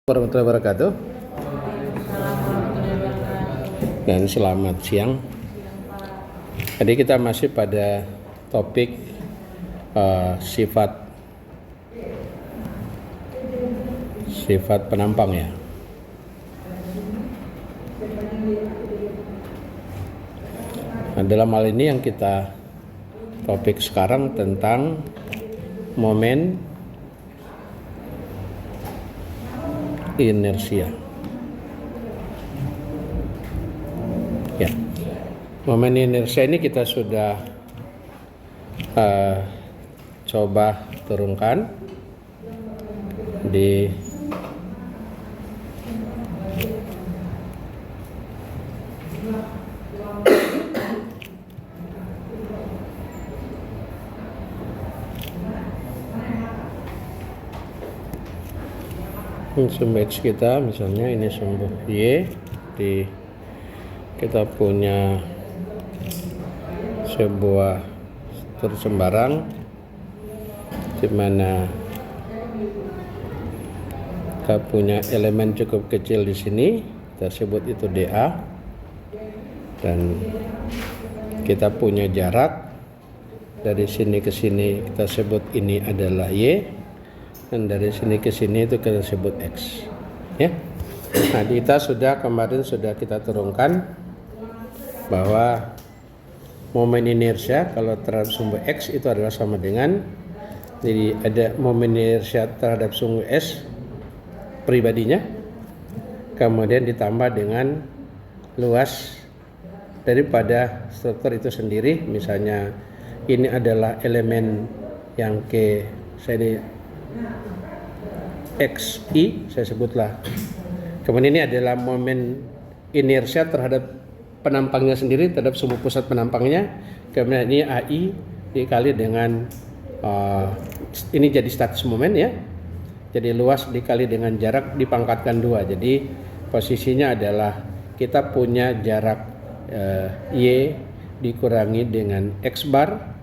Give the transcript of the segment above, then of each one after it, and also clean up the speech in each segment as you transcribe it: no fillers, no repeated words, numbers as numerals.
Warahmatullahi wabarakatuh. Dan selamat siang. Tadi kita masih pada topik sifat penampang ya. Nah, dalam hal ini yang kita topik sekarang tentang momen inersia. Ya, momen inersia ini kita sudah coba turunkan di sumbu X kita, misalnya ini sumbu Y, kita punya sebuah struktur sembarang di mana kita punya elemen cukup kecil di sini, kita sebut itu dA, dan kita punya jarak dari sini ke sini, kita sebut ini adalah Y, dan dari sini ke sini itu kita sebut X ya. Nah, kita kemarin sudah kita turunkan bahwa momen inersia kalau terhadap sumbu X itu adalah sama dengan, jadi ada momen inersia terhadap sumbu S pribadinya, kemudian ditambah dengan luas daripada struktur itu sendiri. Misalnya ini adalah elemen yang saya XI, saya sebutlah. Kemudian ini adalah momen inersia terhadap penampangnya sendiri, terhadap sumbu pusat penampangnya. Kemudian ini AI dikali dengan ini jadi status momen ya. Jadi luas dikali dengan jarak dipangkatkan 2. Jadi posisinya adalah kita punya jarak Y dikurangi dengan X bar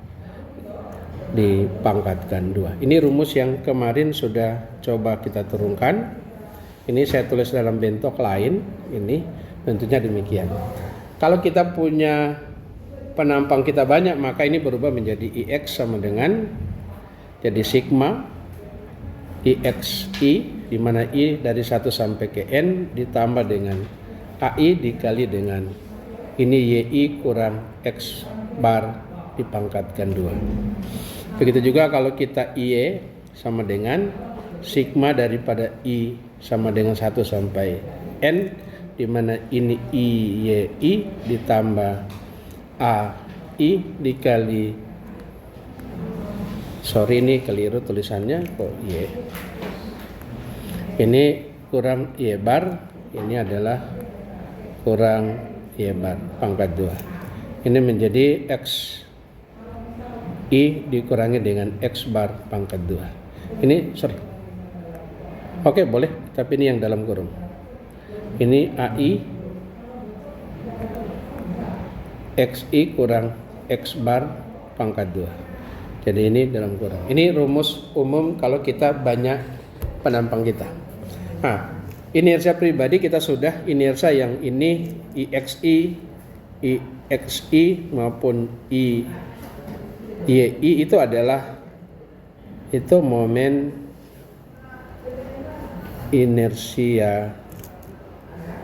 dipangkatkan 2. Ini rumus yang kemarin sudah coba kita turunkan. Ini saya tulis dalam bentuk lain. Ini bentuknya demikian. Kalau kita punya penampang kita banyak, maka ini berubah menjadi IX sama dengan, jadi sigma IXI, di mana I dari 1 sampai ke N ditambah dengan AI dikali dengan ini YI kurang X bar dipangkatkan 2. Begitu juga kalau kita IE sama dengan sigma daripada I sama dengan 1 sampai N, di mana ini IYI ditambah AI dikali, ini keliru tulisannya kok Y. Ini kurang Y bar, ini adalah kurang Y bar pangkat 2. Ini menjadi X I dikurangi dengan X bar pangkat 2. Ini Oke, boleh, tapi ini yang dalam kurung. Ini AI XI kurang X bar pangkat 2. Jadi ini dalam kurung. Ini rumus umum kalau kita banyak penampang kita. Nah, inersia pribadi kita sudah, inersia yang ini IXI maupun YI itu adalah momen inersia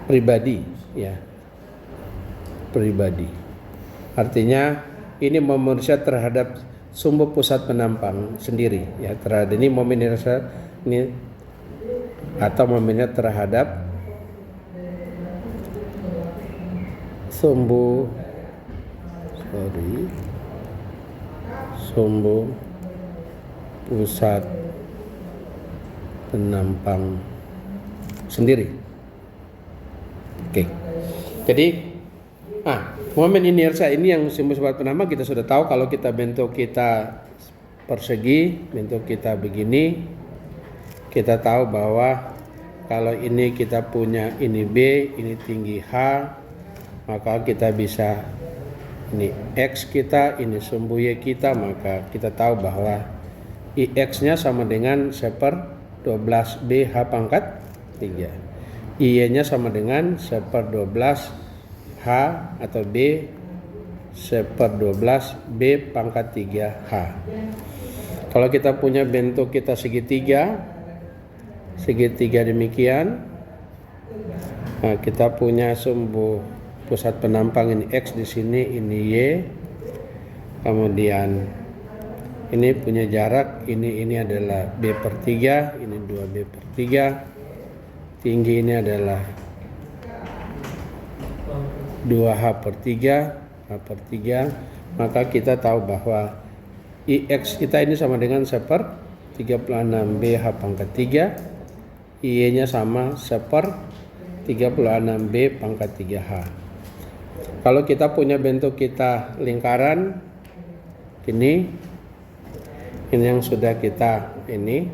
pribadi ya. Pribadi. Artinya ini momen inersia terhadap sumbu pusat penampang sendiri ya. Terhadap ini momen inersia ini atau momennya terhadap sumbu pusat penampang sendiri. Oke. Jadi momen inersia ini yang sumbu pusat penampang kita sudah tahu. Kalau kita bentuk kita persegi, bentuk kita begini, kita tahu bahwa kalau ini kita punya ini B, ini tinggi H, maka kita bisa ini X kita, ini sumbu Y kita, maka kita tahu bahwa IX-nya sama dengan 1/12 BH pangkat 3. I-nya sama dengan 1/12 H atau B 1/12 B pangkat 3 H. Kalau kita punya bentuk kita segitiga demikian, nah kita punya sumbu pusat penampang ini X di sini, ini Y, kemudian ini punya jarak, ini adalah B/3, ini 2B/3, tinggi ini adalah 2H/3, H/3, maka kita tahu bahwa IX kita ini sama dengan 1/36 BH pangkat 3, Y-nya sama 1/36 B pangkat 3H. Kalau kita punya bentuk kita lingkaran, ini yang sudah kita ini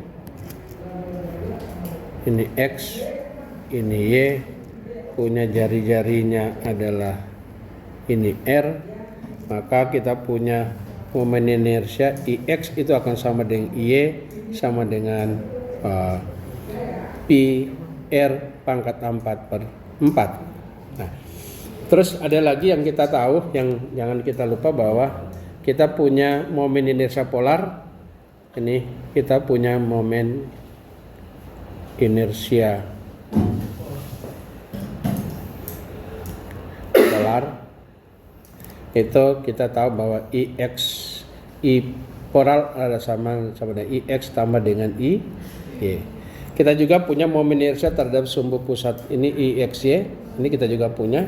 X, ini Y, punya jari-jarinya adalah ini R, maka kita punya momen inersia IX itu akan sama dengan Y sama dengan Pi R pangkat 4/4. Nah, terus ada lagi yang kita tahu, yang jangan kita lupa bahwa kita punya momen inersia polar. Ini kita punya momen inersia polar. Itu kita tahu bahwa IX I polar ada sama dengan IX tambah dengan I Y. Kita juga punya momen inersia terhadap sumbu pusat ini IXY, ini kita juga punya.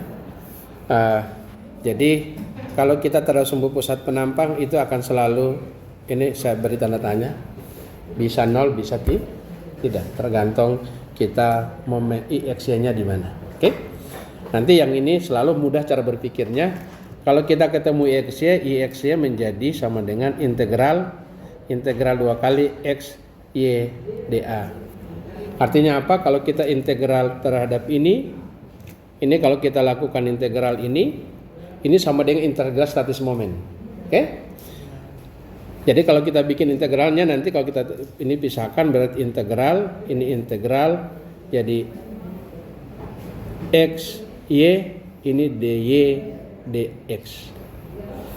Jadi kalau kita terhadap sumbu pusat penampang itu akan selalu, ini saya beri tanda tanya, bisa 0 bisa tidak, tergantung kita momen IXY-nya di mana. Oke? Nanti yang ini selalu mudah cara berpikirnya. Kalau kita ketemu IXY menjadi sama dengan integral 2 kali X Y dA. Artinya apa? Kalau kita integral terhadap ini kalau kita lakukan integral ini sama dengan integral statis momen. Oke? Jadi kalau kita bikin integralnya nanti kalau kita ini pisahkan berarti integral, ini integral jadi X Y, ini dy dx.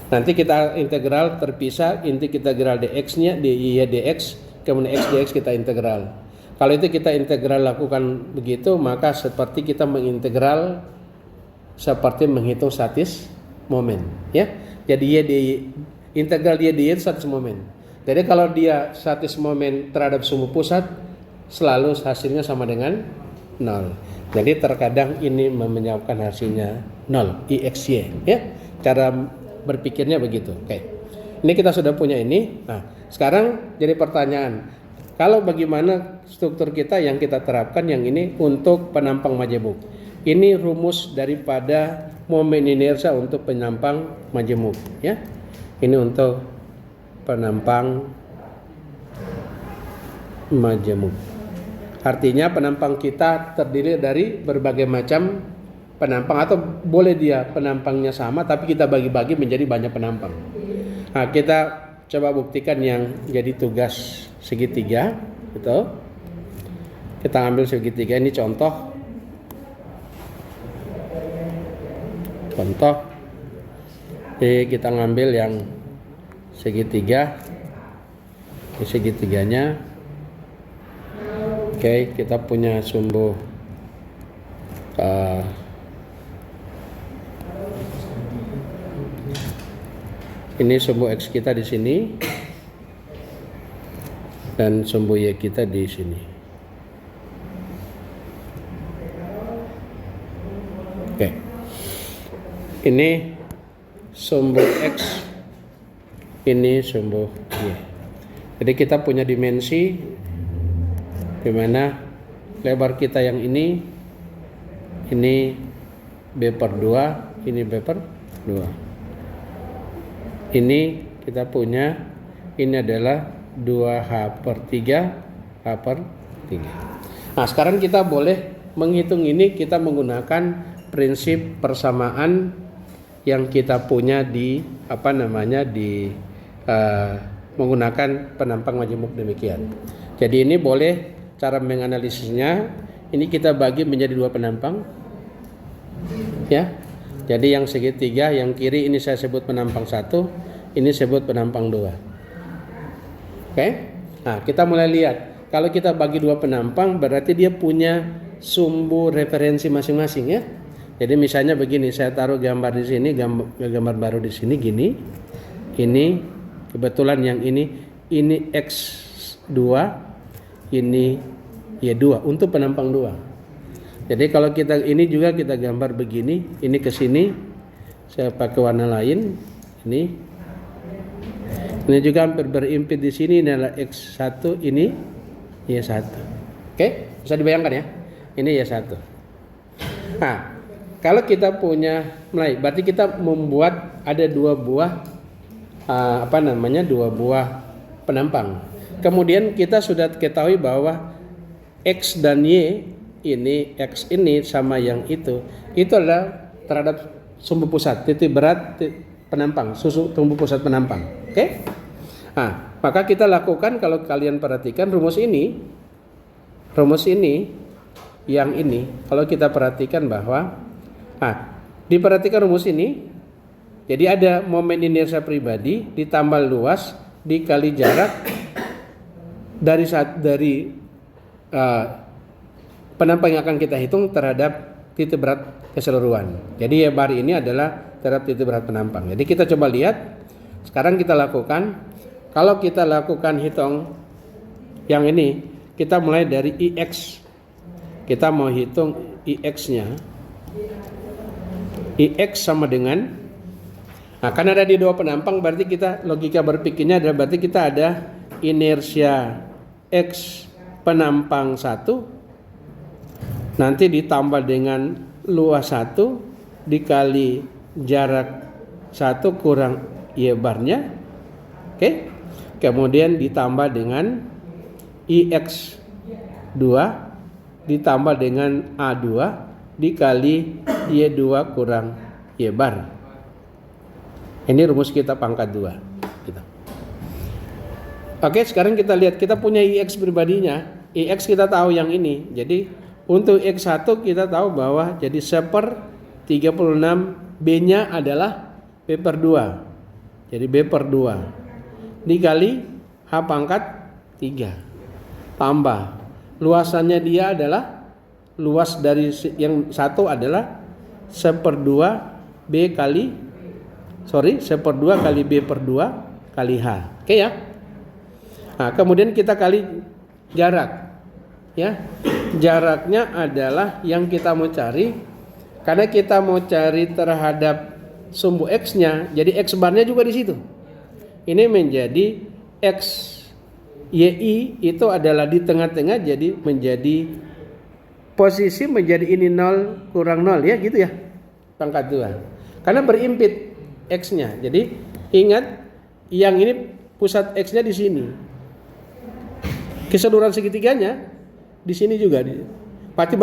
Nanti kita integral terpisah, inti kita integral dx-nya dy dx, kemudian x dx kita integral. Kalau itu kita integral lakukan begitu, maka seperti kita mengintegral seperti menghitung statis momen, ya. Jadi integral y dy itu statis momen. Jadi kalau dia statis momen terhadap sumbu pusat, selalu hasilnya sama dengan 0. Jadi terkadang ini menyebabkan hasilnya 0, IXY, ya. Cara berpikirnya begitu. Oke. Ini kita sudah punya ini. Nah, sekarang jadi pertanyaan, kalau bagaimana struktur kita yang kita terapkan yang ini untuk penampang majemuk? Ini rumus daripada momen inersia untuk penampang majemuk, ya. Ini untuk penampang majemuk. Artinya penampang kita terdiri dari berbagai macam penampang, atau boleh dia penampangnya sama tapi kita bagi-bagi menjadi banyak penampang. Nah, kita coba buktikan yang jadi tugas segitiga gitu. Kita ambil segitiga, ini contoh. Jadi kita ngambil yang segitiga. Ini segitiganya. Oke, kita punya sumbu ini sumbu X kita di sini dan sumbu Y kita di sini. Oke. Ini sumbu X, ini sumbu Y. Jadi kita punya dimensi di mana lebar kita yang ini B/2, ini B/2. Ini kita punya, ini adalah 2H/3, H/3. Nah, sekarang kita boleh menghitung ini, kita menggunakan prinsip persamaan yang kita punya di menggunakan penampang majemuk demikian. Jadi ini boleh cara menganalisisnya. Ini kita bagi menjadi dua penampang, ya. Jadi yang segitiga yang kiri ini saya sebut penampang 1, ini sebut penampang 2. Oke? Nah, kita mulai lihat. Kalau kita bagi dua penampang berarti dia punya sumbu referensi masing-masing, ya. Jadi misalnya begini, saya taruh gambar di sini, gambar baru di sini gini. Ini kebetulan yang ini X2, ini Y2 untuk penampang 2. Jadi kalau kita ini juga kita gambar begini, ini ke sini saya pakai warna lain, ini juga hampir berimpit di sini, ini adalah X1, ini Y1. Oke, bisa dibayangkan ya. Ini Y1. Nah, kalau kita punya mulai, berarti kita membuat ada dua buah dua buah penampang. Kemudian kita sudah ketahui bahwa X dan Y ini, X ini sama yang itu adalah terhadap sumbu pusat, titik berat penampang, sumbu pusat penampang. Oke? Nah, maka kita lakukan, kalau kalian perhatikan rumus ini yang ini, kalau kita perhatikan bahwa diperhatikan rumus ini, jadi ada momen inersia pribadi ditambah luas dikali jarak dari penampang yang akan kita hitung terhadap titik berat keseluruhan. Jadi Y bar ini adalah terhadap titik berat penampang. Jadi kita coba lihat. Sekarang kita lakukan. Kalau kita lakukan hitung yang ini, kita mulai dari IX. Kita mau hitung IX-nya. IX sama dengan, karena ada di dua penampang, berarti kita logika berpikirnya adalah berarti kita ada inersia X penampang 1 nanti ditambah dengan luas 1 dikali jarak 1 kurang Y barnya. Oke. Kemudian ditambah dengan IX2 ditambah dengan A2 dikali Y2 kurang Y bar. Ini rumus kita pangkat 2. Oke, sekarang kita lihat, kita punya IX pribadinya. IX kita tahu yang ini. Jadi untuk X1 kita tahu bahwa jadi 1/36 B-nya adalah B per 2. Jadi B per 2 dikali H pangkat 3 tambah luasannya dia adalah, luas dari yang satu adalah 1/2 B kali 1/2 kali B per 2 kali H. Oke ya. Nah, kemudian kita kali jarak, ya. Jaraknya adalah yang kita mau cari, karena kita mau cari terhadap sumbu X-nya, jadi X barnya juga di situ. Ini menjadi X YI itu adalah di tengah-tengah, jadi menjadi posisi menjadi ini 0 kurang 0, ya gitu ya. Pangkat 2. Karena berimpit X-nya. Jadi ingat yang ini pusat X-nya di sini. Keseluruhan segitiganya di sini juga, pasti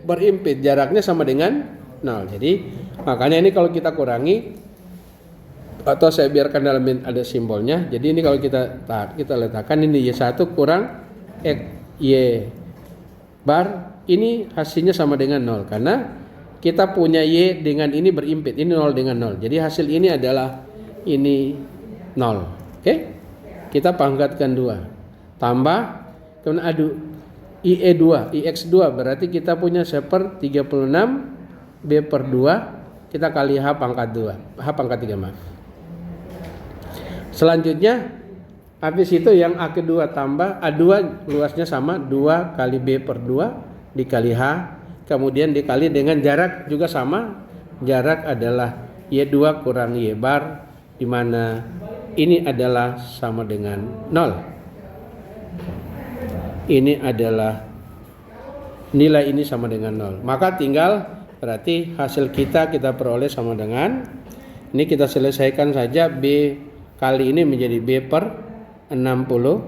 berimpit, jaraknya sama dengan 0. Jadi makanya ini kalau kita kurangi atau saya biarkan dalam ada simbolnya. Jadi ini kalau kita letakkan ini Y1 kurang X Y bar, ini hasilnya sama dengan 0 karena kita punya Y dengan ini berimpit, ini 0 dengan 0. Jadi hasil ini adalah ini 0. Oke? Kita pangkatkan 2. Tambah kemudian adu IE2, IX2 berarti kita punya 1/36 B per 2 kita kali H pangkat 2, H pangkat 3 maaf. Selanjutnya habis itu yang A kedua tambah A2 luasnya sama 2 kali B per 2 dikali H, kemudian dikali dengan jarak juga sama, jarak adalah Y2 kurang Y bar, di mana ini adalah sama dengan 0. Ini adalah nilai ini sama dengan 0. Maka tinggal berarti hasil kita peroleh sama dengan, ini kita selesaikan saja, B kali ini menjadi B per 72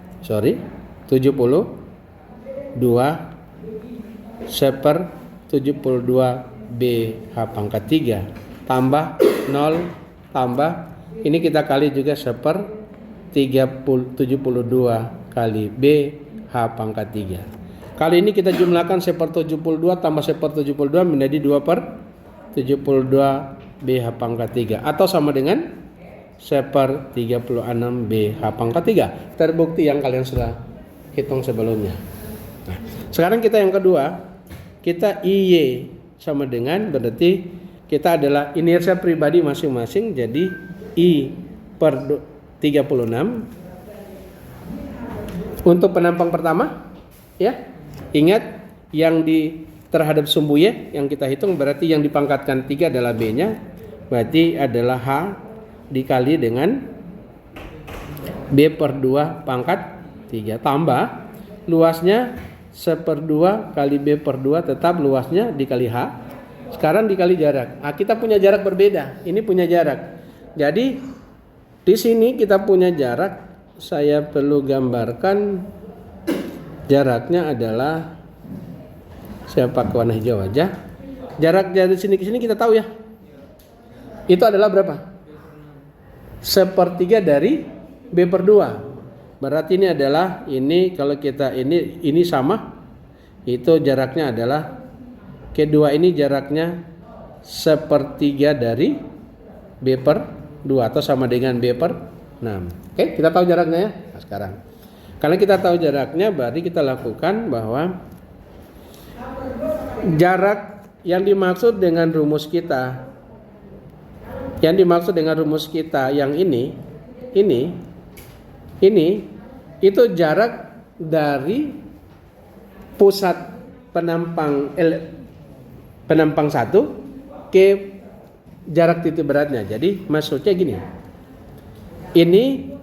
1/72 B H pangkat 3 tambah 0 tambah ini kita kali juga 1/72 kali B H pangkat 3. Kali ini kita jumlahkan 1/72 tambah 1/72 menjadi 2/72 BH pangkat 3 atau sama dengan 1/36 BH pangkat 3. Terbukti yang kalian sudah hitung sebelumnya. Nah, sekarang kita yang kedua, kita IY sama dengan, berarti kita adalah inersia pribadi masing-masing, jadi I/36 untuk penampang pertama, ya. Ingat yang terhadap sumbu Y yang kita hitung, berarti yang dipangkatkan 3 adalah B-nya, berarti adalah H dikali dengan B/2 pangkat 3 tambah luasnya 1/2 kali B/2 tetap luasnya dikali H. Sekarang dikali jarak. Nah, kita punya jarak berbeda. Ini punya jarak. Jadi di sini kita punya jarak. Saya perlu gambarkan jaraknya adalah, saya pakai warna hijau aja. Jarak dari sini ke sini kita tahu ya. Itu adalah berapa? 1/3 dari B/2. Berarti ini adalah, ini kalau kita ini sama, itu jaraknya adalah, kedua ini jaraknya 1/3 dari B/2 atau sama dengan B/6. Oke, kita tahu jaraknya ya. Nah, sekarang karena kita tahu jaraknya, berarti kita lakukan bahwa jarak yang dimaksud dengan rumus kita, yang ini itu jarak dari pusat penampang satu ke jarak titik beratnya. Jadi maksudnya gini, ini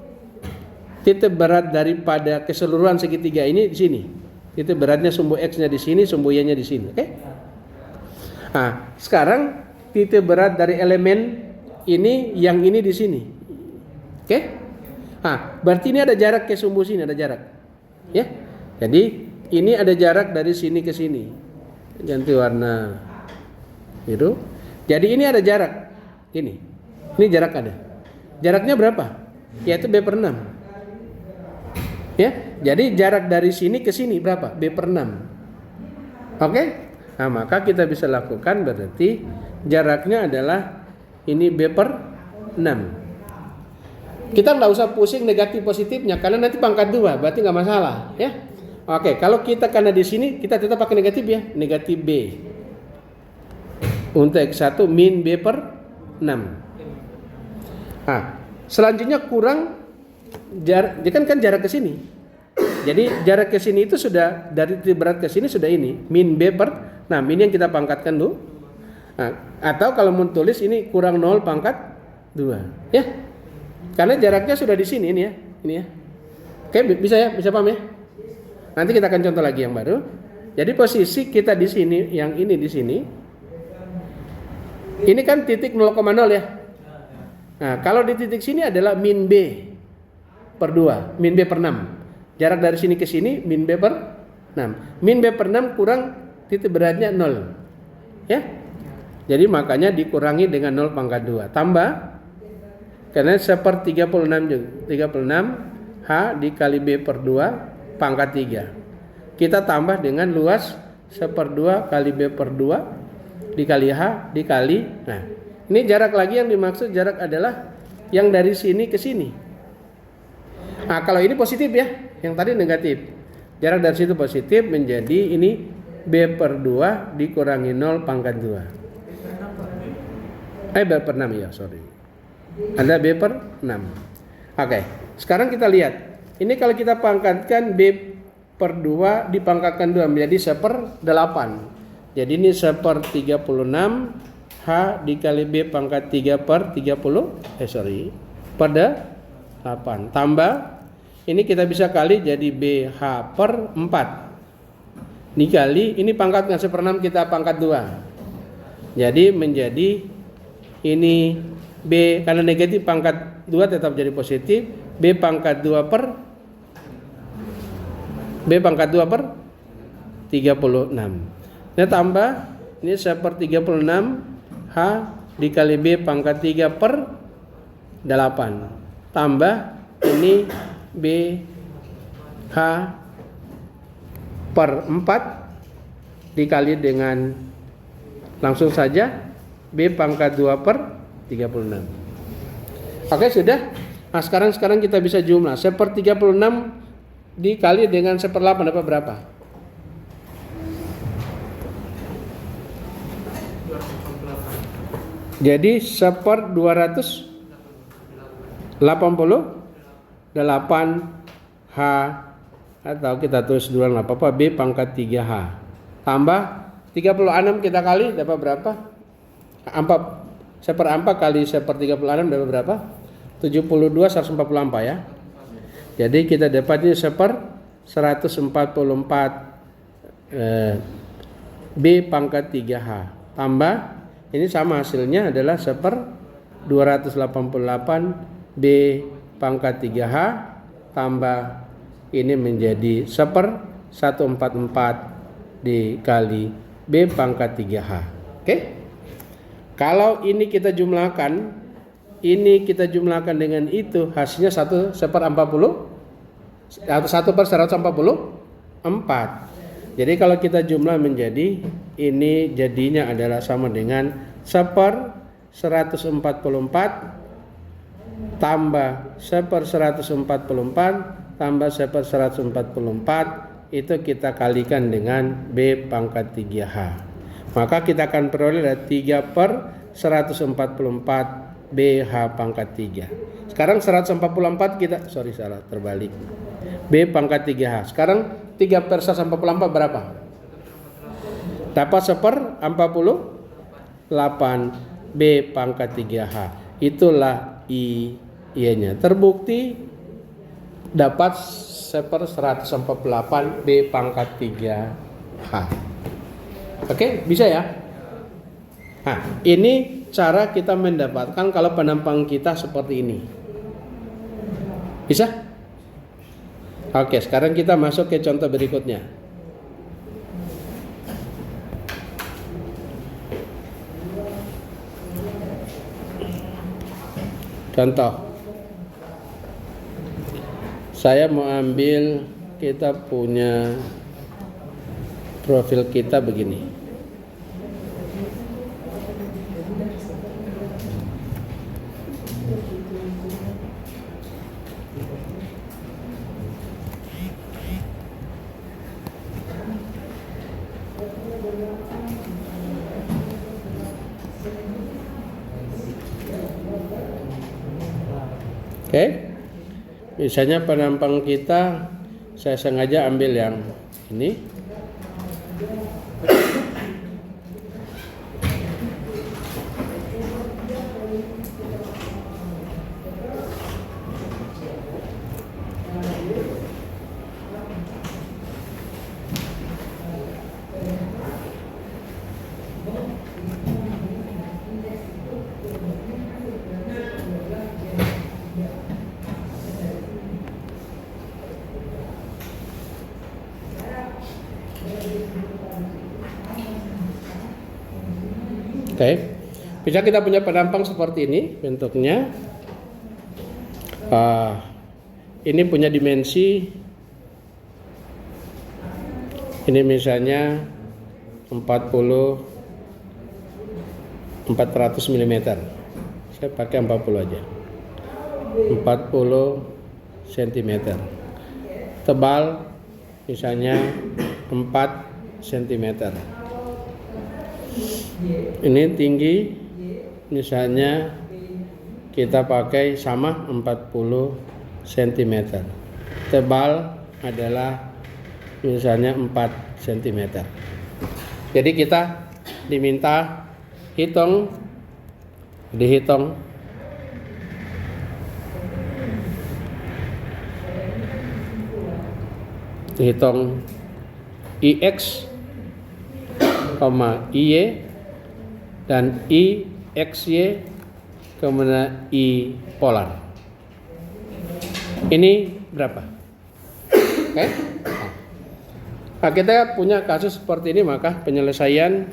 titik berat daripada keseluruhan segitiga ini di sini. Titik beratnya sumbu X-nya di sini, sumbu Y-nya di sini. Oke? Nah, sekarang titik berat dari elemen ini, yang ini di sini. Oke? Nah, berarti ini ada jarak ke sumbu sini, ada jarak. Ya? Jadi ini ada jarak dari sini ke sini. Ganti warna biru. Jadi ini ada jarak. Ini jarak ada. Jaraknya berapa? Yaitu B/6. Ya, jadi jarak dari sini ke sini berapa? B/6. Oke? Nah, maka kita bisa lakukan, berarti jaraknya adalah ini B/6. Kita nggak usah pusing negatif positifnya, karena nanti pangkat 2, berarti nggak masalah, ya. Oke, kalau kita karena di sini kita tetap pakai negatif ya, negatif B. Untuk X1 min B/6. Nah, selanjutnya kurang jarak, kan jarak ke sini. Jadi jarak ke sini itu sudah dari titik berat ke sini sudah ini min B/6. Ini yang kita pangkatkan dulu. Nah, atau kalau mau tulis ini kurang 0 pangkat 2, ya. Karena jaraknya sudah di sini ini ya. Ini ya. Oke, bisa ya? Bisa paham ya? Nanti kita akan contoh lagi yang baru. Jadi posisi kita di sini, yang ini di sini. Ini kan titik 0,0 ya. Nah, kalau di titik sini adalah min B/2, min B/6. Jarak dari sini ke sini min B/6. Min B/6 kurang titik beratnya 0. Ya. Jadi makanya dikurangi dengan 0 pangkat 2. Tambah, karena 1/36 H dikali B/2 pangkat 3. Kita tambah dengan luas 1/2 kali B/2 dikali H dikali. Nah, ini jarak lagi yang dimaksud, jarak adalah yang dari sini ke sini. Nah, kalau ini positif ya, yang tadi negatif. Jarak dari situ positif, menjadi ini B/2 dikurangi 0 pangkat 2. B/6 ya, sorry. Ada B/6. Oke, sekarang kita lihat. Ini kalau kita pangkatkan B/2 dipangkatkan 2 menjadi 1/8. Jadi ini 1/36 H dikali B pangkat 3/30 pada 8. Tambah, ini kita bisa kali jadi BH/4 dikali, ini pangkatnya 1/6 kita pangkat 2. Jadi menjadi ini B, karena negatif pangkat 2 tetap jadi positif, B pangkat 2 per 36. Ini tambah, ini 1/36 H dikali B pangkat 3/8. Tambah ini B H per 4 dikali dengan langsung saja B pangkat 2 per 36. Oke, sudah. Nah, sekarang kita bisa jumlah. 1/36 dikali dengan 1/8 dapat berapa? Jadi 1/288 H, atau kita tulis duluan apa B pangkat 3H tambah 36 kita kali dapat berapa? 1/4 kali 1/36 dapat berapa? 72 144 ya. Jadi kita dapatnya 1/144 B pangkat 3H tambah ini sama hasilnya adalah 1/288 B pangkat 3H tambah ini menjadi 1/144 dikali B pangkat 3H. Oke? Kalau ini kita jumlahkan dengan itu hasilnya 1/40 atau 1/144. Jadi kalau kita jumlah menjadi ini jadinya adalah sama dengan 1/144 tambah 1/144 tambah 1/144 itu kita kalikan dengan B pangkat 3H. Maka kita akan peroleh ada 3/144 BH pangkat 3. Sekarang 144 kita salah terbalik. B pangkat 3H. Sekarang 3/144 berapa? Dapat 1/48 B pangkat 3H. Itulah I-nya. Terbukti dapat 1/148 B pangkat 3H. Oke, bisa ya? Nah, ini cara kita mendapatkan kalau penampang kita seperti ini. Bisa? Oke, sekarang kita masuk ke contoh berikutnya. Contoh, saya mau ambil, kita punya profil kita begini. Oke, misalnya penampang kita saya sengaja ambil yang ini. Oke, bisa kita punya penampang seperti ini bentuknya. Ini punya dimensi, ini misalnya 400 mm. Saya pakai 40 aja. 40 cm. Tebal misalnya 4 cm. Ini tinggi misalnya kita pakai sama 40 cm. Tebal adalah misalnya 4 cm. Jadi kita diminta dihitung IX, IY dan IXY kemudian I polar. Ini berapa? Oke. Nah, kita punya kasus seperti ini, maka penyelesaian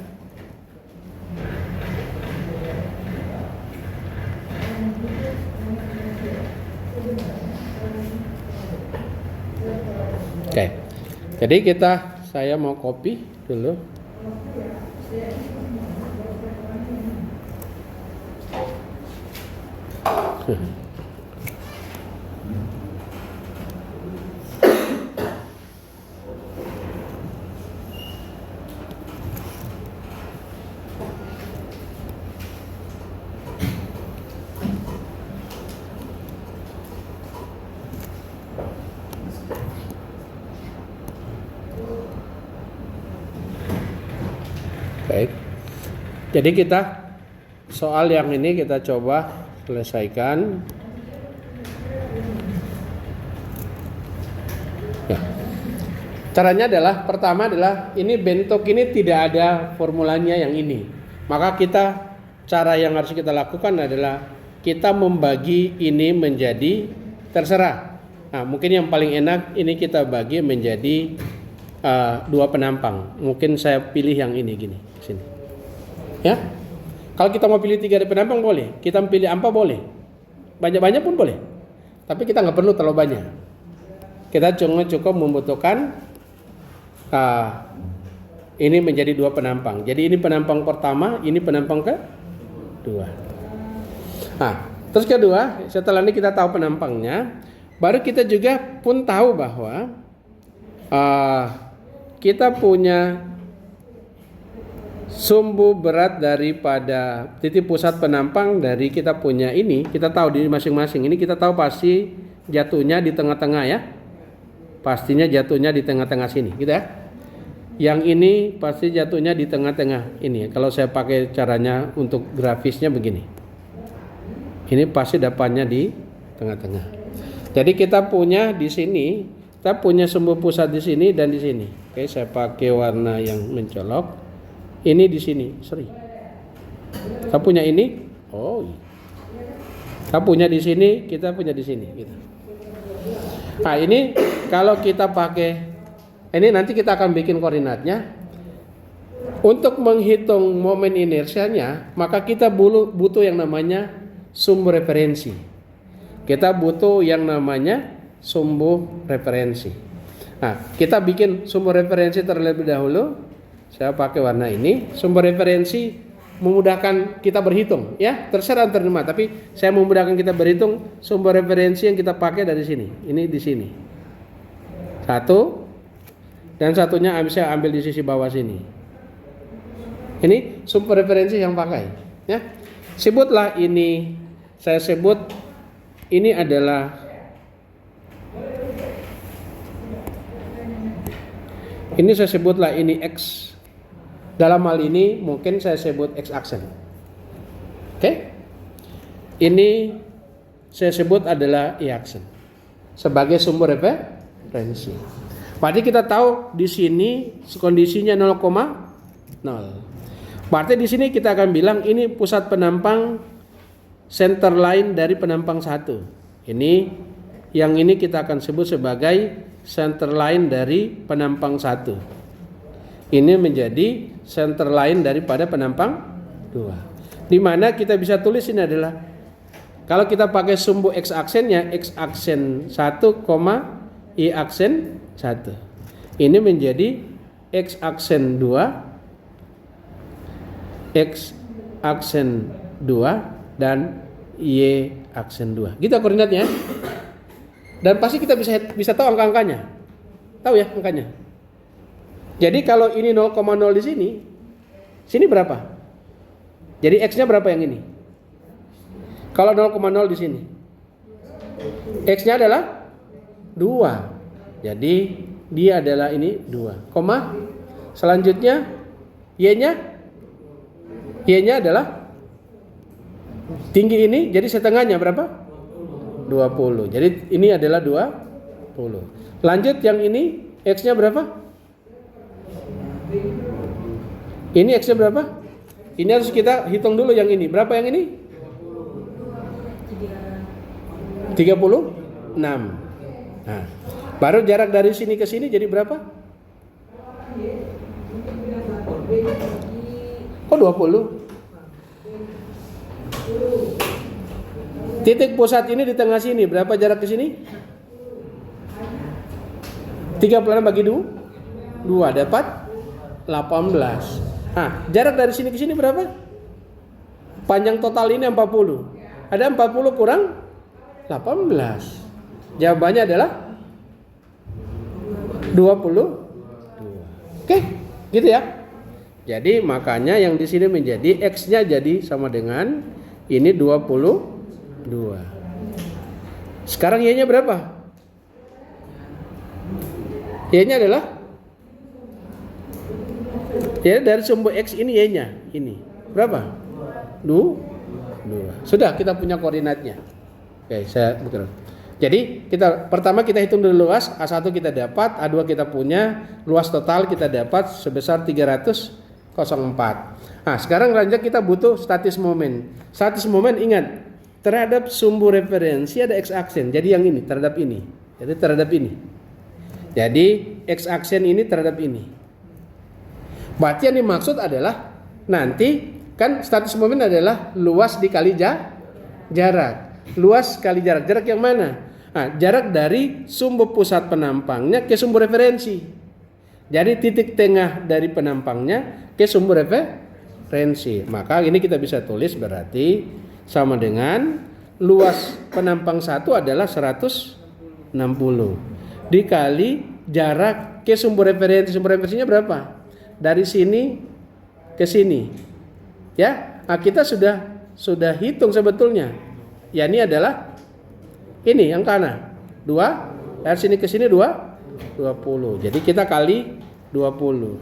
jadi kita saya mau copy dulu. Baik. Jadi kita soal yang ini kita coba selesaikan. Ya. Caranya adalah pertama adalah ini bentuk ini tidak ada formulanya yang ini. Maka cara yang harus kita lakukan adalah kita membagi ini menjadi terserah. Nah, mungkin yang paling enak ini kita bagi menjadi 2 penampang. Mungkin saya pilih yang ini gini, sini. Ya. Kalau kita mau pilih 3 penampang boleh. Kita pilih 4 boleh. Banyak-banyak pun boleh. Tapi kita nggak perlu terlalu banyak. Kita cukup membutuhkan ini menjadi 2 penampang. Jadi ini penampang pertama, ini penampang kedua. Nah, terus kedua, setelah ini kita tahu penampangnya, baru kita juga pun tahu bahwa kita punya sumbu berat daripada titik pusat penampang dari kita punya ini, kita tahu di masing-masing ini kita tahu pasti jatuhnya di tengah-tengah ya. Pastinya jatuhnya di tengah-tengah sini, gitu ya. Yang ini pasti jatuhnya di tengah-tengah ini. Kalau saya pakai caranya untuk grafisnya begini. Ini pasti dapatnya di tengah-tengah. Jadi kita punya di sini, kita punya sumbu pusat di sini dan di sini. Oke, saya pakai warna yang mencolok. Ini di sini, kita punya ini. Oh, kita punya di sini, kita punya di sini. Gitu. Nah ini kalau kita pakai, ini nanti kita akan bikin koordinatnya. Untuk menghitung momen inersianya, maka kita butuh yang namanya sumbu referensi. Kita butuh yang namanya sumbu referensi. Nah, kita bikin sumbu referensi terlebih dahulu. Saya pakai warna ini. Sumber referensi memudahkan kita berhitung, ya terserah terima. Tapi saya memudahkan kita berhitung sumber referensi yang kita pakai dari sini. Ini di sini. 1 dan satunya saya ambil di sisi bawah sini. Ini sumber referensi yang pakai, ya. Sebutlah ini. Saya sebut ini adalah saya sebutlah ini X. Dalam hal ini mungkin saya sebut X aksen. Oke? Ini saya sebut adalah Y aksen sebagai sumber referensi. Berarti kita tahu di sini kondisinya 0,0. Berarti di sini kita akan bilang ini pusat penampang center line dari penampang 1. Ini yang ini kita akan sebut sebagai center line dari penampang 1. Ini menjadi center line daripada penampang 2. Di mana kita bisa tulis ini adalah kalau kita pakai sumbu X aksennya X aksen 1, Y aksen 1. Ini menjadi X aksen 2, X aksen 2 dan Y aksen 2. Gitu koordinatnya. Dan pasti kita bisa tahu angka-angkanya. Tahu ya angkanya. Jadi kalau ini 0,0 di sini berapa? Jadi X-nya berapa yang ini? Kalau 0,0 di sini. X-nya adalah 2. Jadi dia adalah ini 2. Koma. Selanjutnya Y-nya adalah tinggi ini, jadi setengahnya berapa? 20. Jadi ini adalah 20. Lanjut yang ini X-nya berapa? Ini X-nya berapa? Ini harus kita hitung dulu yang ini. Berapa yang ini? 36. Nah, baru jarak dari sini ke sini jadi berapa? Oh 20. Titik pusat ini di tengah sini. Berapa jarak ke sini? 36 bagi 2? 2 dapat 18. Nah, jarak dari sini ke sini berapa? Panjang total ini 40. Ada 40 kurang 18. Jawabannya adalah 22. Oke, gitu ya. Jadi makanya yang di sini menjadi X-nya jadi sama dengan ini 22. Sekarang Y-nya berapa? Y-nya adalah ya dari sumbu X ini Y-nya ini berapa? 2. Sudah kita punya koordinatnya. Oke, saya bukan. Jadi pertama kita hitung dulu luas, A1 kita dapat, A2 kita punya, luas total kita dapat sebesar 304. Nah, sekarang lanjut kita butuh statis momen. Statis momen ingat, terhadap sumbu referensi ada X aksen. Jadi yang ini terhadap ini. Jadi terhadap ini. Jadi X aksen ini terhadap ini. Berarti yang dimaksud adalah nanti kan statis momen adalah luas dikali jarak. Luas kali jarak. Jarak yang mana? Nah, jarak dari sumbu pusat penampangnya ke sumbu referensi. Jadi titik tengah dari penampangnya ke sumbu referensi. Maka ini kita bisa tulis berarti sama dengan luas penampang 1 adalah 160 dikali jarak ke sumbu referensi. Sumbu referensinya berapa? Dari sini ke sini. Ya, nah kita sudah hitung sebetulnya. Ya ini adalah ini yang kanan 2, dari sini ke sini 20. Jadi kita kali 20.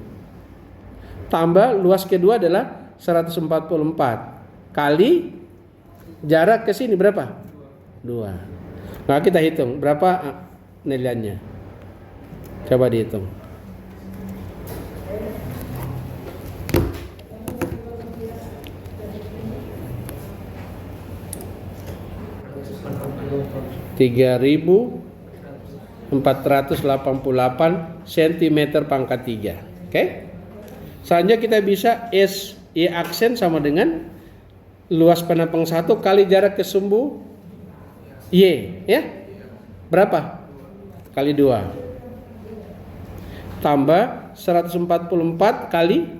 Tambah luas kedua adalah 144 kali jarak ke sini berapa? 2. Nah kita hitung berapa nilainya. Coba dihitung. (3.488 cm pangkat 3). Oke. Selanjutnya kita bisa S Y aksen sama dengan luas penampang 1 kali jarak ke sumbu Y, ya. Berapa? Kali 2. Tambah 144 kali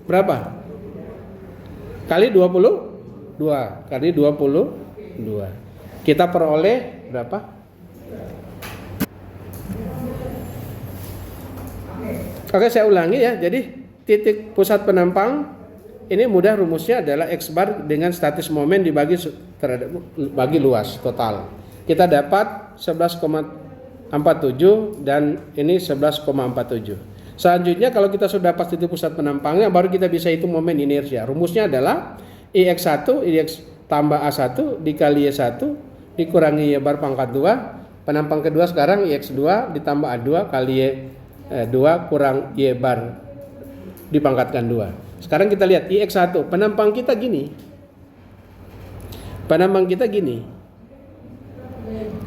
berapa? Kali 22. Kali 22. Kita peroleh berapa? Oke, saya ulangi ya. Jadi titik pusat penampang ini mudah rumusnya adalah X bar dengan statis momen dibagi bagi luas total. Kita dapat 11,47 dan ini 11,47. Selanjutnya kalau kita sudah dapat titik pusat penampangnya baru kita bisa hitung momen inersia. Rumusnya adalah IX1 IX tambah A1 dikali Y1 dikurangi Y bar pangkat 2. Penampang kedua sekarang IX2 ditambah A2 kali Y2 kurang Y bar dipangkatkan 2. Sekarang kita lihat IX1, penampang kita gini. Penampang kita gini.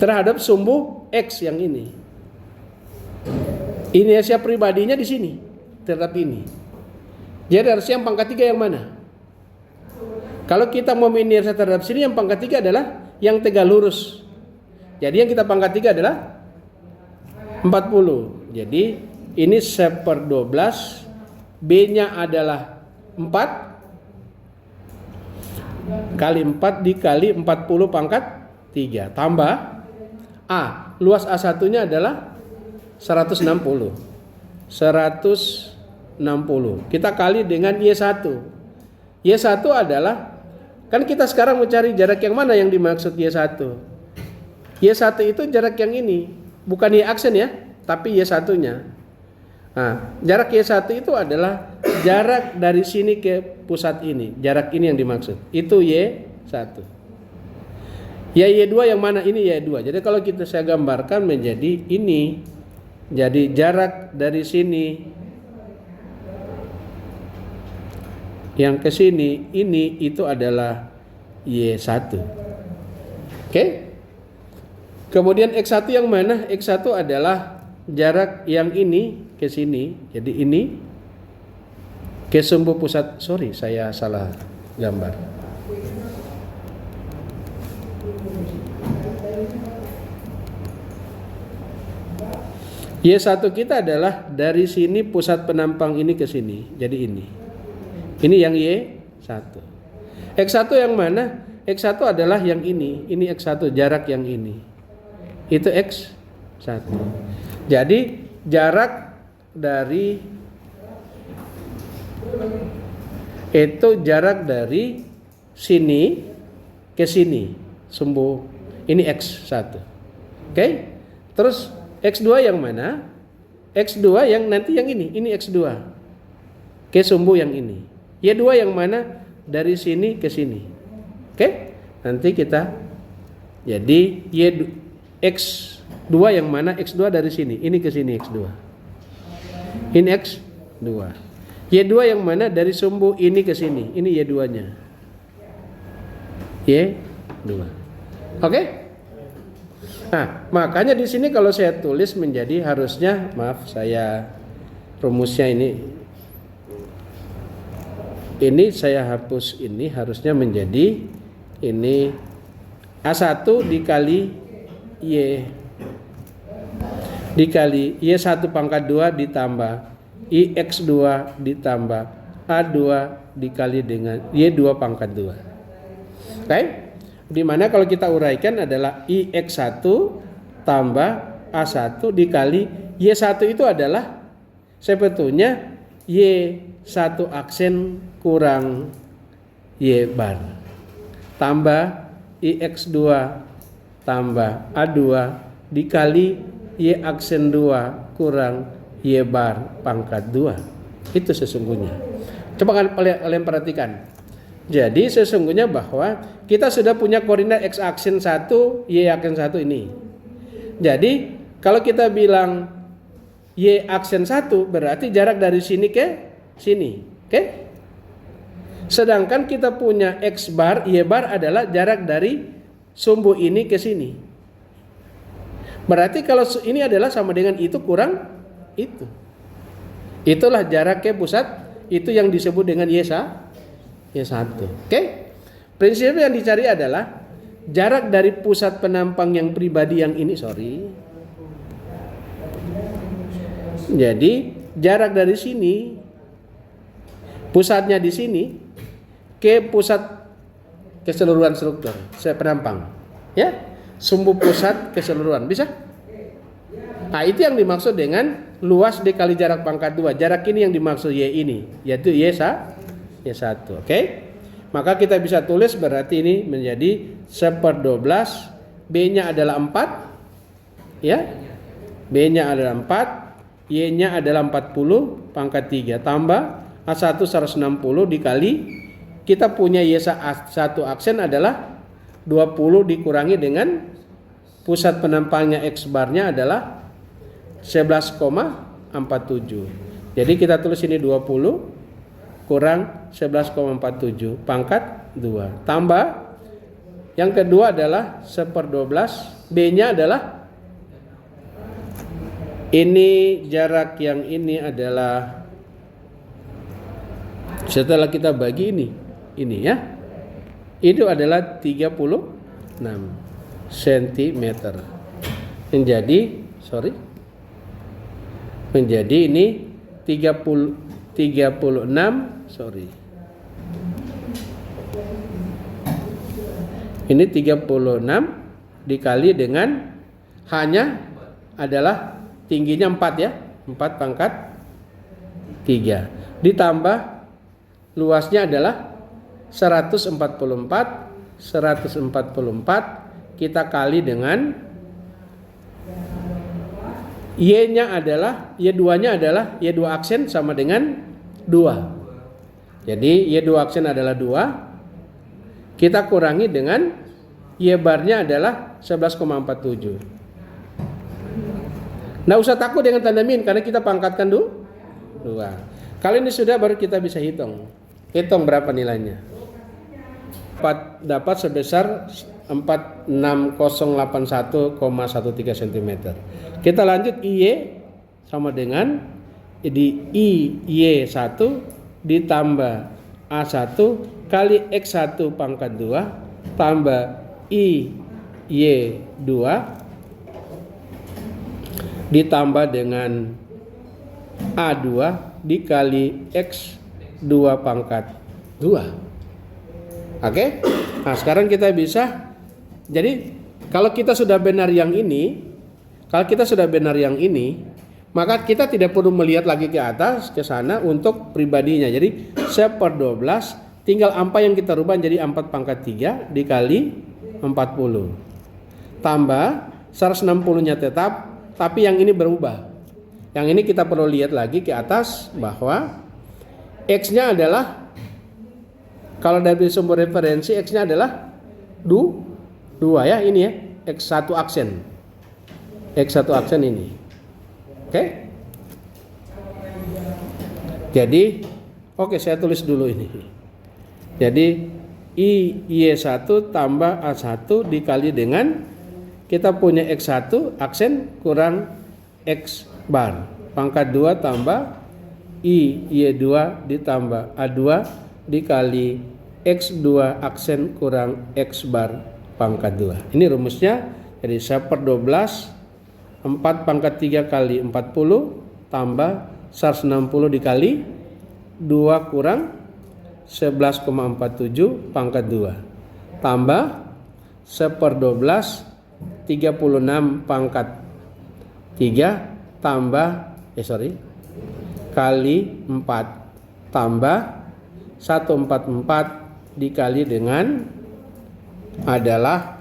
Terhadap sumbu X yang ini. Inersia pribadinya di sini, terhadap ini. Jadi harusnya yang pangkat 3 yang mana? Kalau kita mau inersia terhadap sini, yang pangkat 3 adalah yang tegak lurus. Jadi yang kita pangkat 3 adalah 40. Jadi ini 1/12. B-nya adalah 4 kali 4 dikali 40 pangkat 3 tambah A. Luas A1-nya adalah 160. Kita kali dengan Y1. Y1 adalah, kan kita sekarang mencari jarak yang mana yang dimaksud Y1. Y1 itu jarak yang ini, bukan Y aksen ya, tapi Y1-nya. Nah, jarak Y1 itu adalah jarak dari sini ke pusat ini. Jarak ini yang dimaksud. Itu Y1. Ya Y2 yang mana? Ini Y2. Jadi kalau saya gambarkan menjadi ini. Jadi jarak dari sini yang ke sini ini itu adalah Y1. Oke? Kemudian X1 yang mana? X1 adalah jarak yang ini ke sini. Jadi ini ke sumbu pusat. Sorry, saya salah gambar. Y1 kita adalah dari sini pusat penampang ini ke sini. Jadi ini. Ini yang Y1. X1 yang mana? X1 adalah yang ini. Ini X1, jarak yang ini. Itu X1. Jadi jarak dari itu jarak dari sini ke sini. Sumbu ini X1. Oke? Terus X2 yang mana? X2 yang nanti yang ini X2. Ke sumbu yang ini. Y2 yang mana? Dari sini ke sini. Oke? Nanti kita jadi X2 yang mana? X2 dari sini. Ini ke sini X2. Ini X2. Y2 yang mana? Dari sumbu ini ke sini. Ini Y2-nya. Y2. Oke? Nah, makanya di sini kalau saya tulis menjadi harusnya, maaf saya rumusnya ini saya hapus, ini harusnya menjadi ini A1 dikali Y dikali Y1 pangkat 2 ditambah IX2 ditambah A2 dikali dengan Y2 pangkat 2. Oke? Dimana kalau kita uraikan adalah IX1 tambah A1 dikali Y1 itu adalah sebetulnya Y1 aksen kurang Y bar tambah IX2 tambah A2 dikali Y aksen 2 kurang Y bar pangkat 2. Itu sesungguhnya. Coba kalian perhatikan. Jadi sesungguhnya bahwa kita sudah punya koordinat X aksen 1, Y aksen 1 ini. Jadi kalau kita bilang Y aksen 1 berarti jarak dari sini ke sini. Oke? Sedangkan kita punya X bar, Y bar adalah jarak dari sumbu ini ke sini. Berarti kalau ini adalah sama dengan itu kurang itu. Itulah jarak ke pusat, itu yang disebut dengan Y1. Oke? Prinsip yang dicari adalah jarak dari pusat penampang yang pribadi yang ini, Jadi jarak dari sini, pusatnya di sini, ke pusat keseluruhan struktur, penampang. Ya, sumbu pusat keseluruhan, bisa? Nah, itu yang dimaksud dengan luas dikali jarak pangkat 2. Jarak ini yang dimaksud Y ini, yaitu Y1. Oke? Maka kita bisa tulis berarti ini menjadi 1/12. B-nya adalah 4. Ya. B-nya adalah 4. Y-nya adalah 40 pangkat 3 tambah A1 160 dikali kita punya Y1 aksen adalah 20 dikurangi dengan pusat penampangnya X barnya adalah 11,47. Jadi kita tulis ini 20 kurang 11,47 pangkat 2 tambah yang kedua adalah 1/12. B-nya adalah ini jarak yang ini adalah setelah kita bagi ini ya, itu adalah 36 cm menjadi ini 36 ini 36 dikali dengan hanya adalah tingginya 4 ya, 4 pangkat 3 ditambah luasnya adalah 144 kita kali dengan Y-nya adalah Y2-nya adalah Y2 aksen sama dengan 2. Jadi Y2 aksen adalah 2. Kita kurangi dengan Y barnya adalah 11,47. Nggak usah takut dengan tanda min karena kita pangkatkan 2. Kali ini sudah baru kita bisa hitung. Hitung berapa nilainya. Dapat sebesar 46081,13 cm. Kita lanjut IY sama dengan di IY1 ditambah A1 kali X1 pangkat 2 tambah IY2 ditambah dengan A2 dikali X2 pangkat 2. Oke? Nah, sekarang kita bisa, jadi kalau kita sudah benar yang ini, maka kita tidak perlu melihat lagi ke atas, ke sana untuk pribadinya. Jadi 1/12 tinggal apa yang kita rubah jadi 4 pangkat 3 dikali 40. Tambah 160-nya tetap, tapi yang ini berubah. Yang ini kita perlu lihat lagi ke atas bahwa X-nya adalah, kalau dari sumber referensi X-nya adalah 2 ya, ini ya, X1 aksen. X1 aksen ini. Oke? Jadi, saya tulis dulu ini. Jadi Y1 tambah A1 dikali dengan kita punya X1 aksen kurang X bar. Pangkat 2 tambah Y2 ditambah A2 dikali X2 aksen kurang X bar pangkat 2. Ini rumusnya. Jadi 1/12 4 pangkat 3 kali 40 tambah 160 dikali 2 kurang 11,47 pangkat 2 tambah 1/12 36 pangkat 3 tambah kali 4 tambah 144 dikali dengan adalah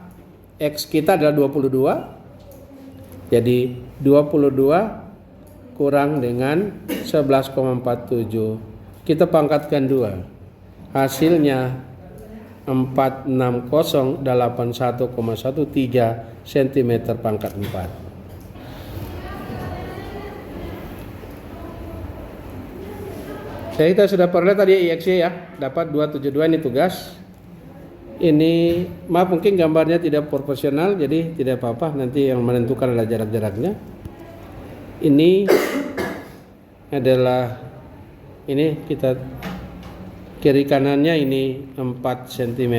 X kita adalah 22. Jadi 22 kurang dengan 11,47 kita pangkatkan 2. Hasilnya 46081,13 cm pangkat 4. Jadi kita sudah peroleh tadi IXY ya, dapat 272. Ini tugas. Ini maaf mungkin gambarnya tidak proporsional, jadi tidak apa-apa, nanti yang menentukan adalah jarak-jaraknya. Ini adalah, ini kita kiri kanannya ini 4 cm,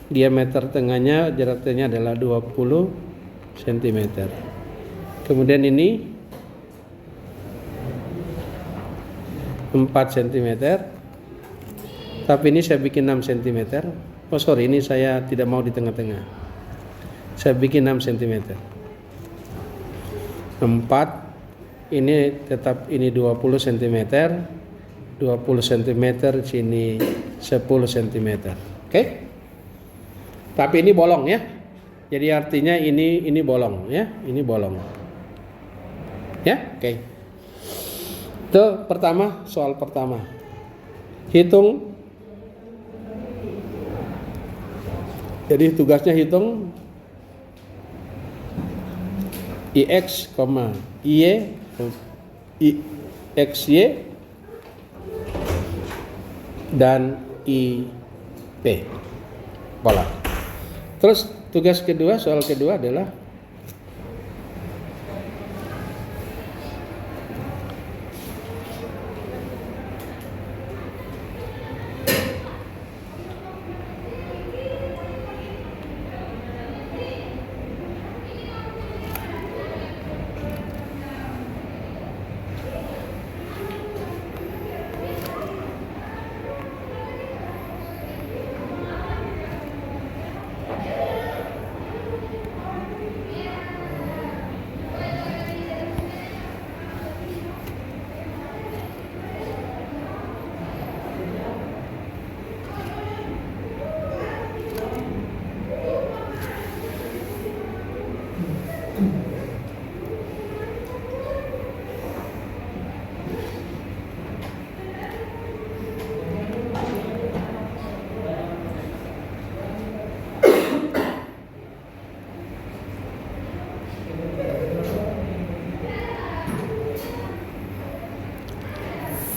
diameter tengahnya, jarak tengahnya adalah 20 cm. Kemudian ini 4 cm, tapi ini saya bikin 6 cm. Oh sorry, ini saya tidak mau di tengah-tengah, saya bikin 6 cm. 4, ini tetap ini 20 cm, 20 cm, sini 10 cm. Oke? Tapi ini bolong ya. Jadi artinya ini bolong ya, ini bolong. Ya, oke. Itu pertama, soal pertama. Hitung. Jadi tugasnya hitung IX, Y, XY dan IP pola. Terus tugas kedua, soal kedua adalah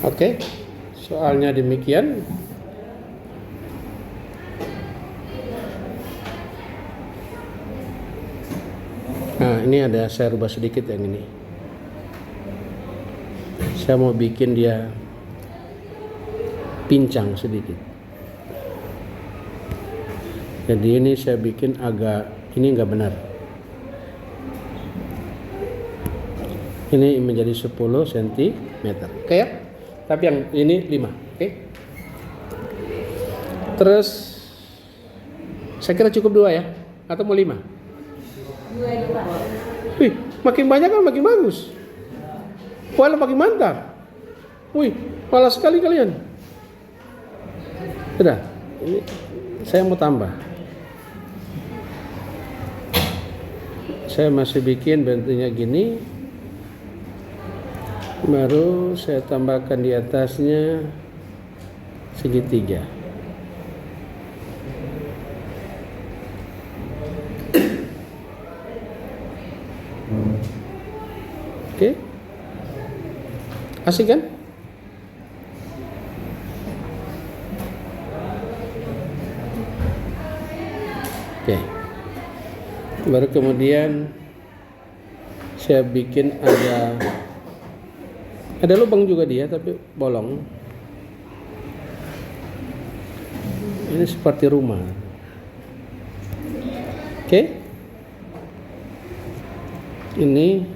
oke, soalnya demikian. Nah, ini ada saya rubah sedikit yang ini. Saya mau bikin dia pincang sedikit. Jadi ini saya bikin agak, ini enggak benar. Ini menjadi 10 cm. Oke ya? Tapi yang ini 5. Oke? Terus saya kira cukup 2 ya? Atau mau 5? 2. Wih, makin banyak kan makin bagus. Malah makin mantap. Wih, malas sekali kalian. Sudah, ini saya mau tambah. Saya masih bikin bentuknya gini. Baru saya tambahkan di atasnya segitiga. Oke. Asik kan? Oke. Baru kemudian saya bikin ada lubang juga dia tapi bolong. Ini seperti rumah. Oke. Ini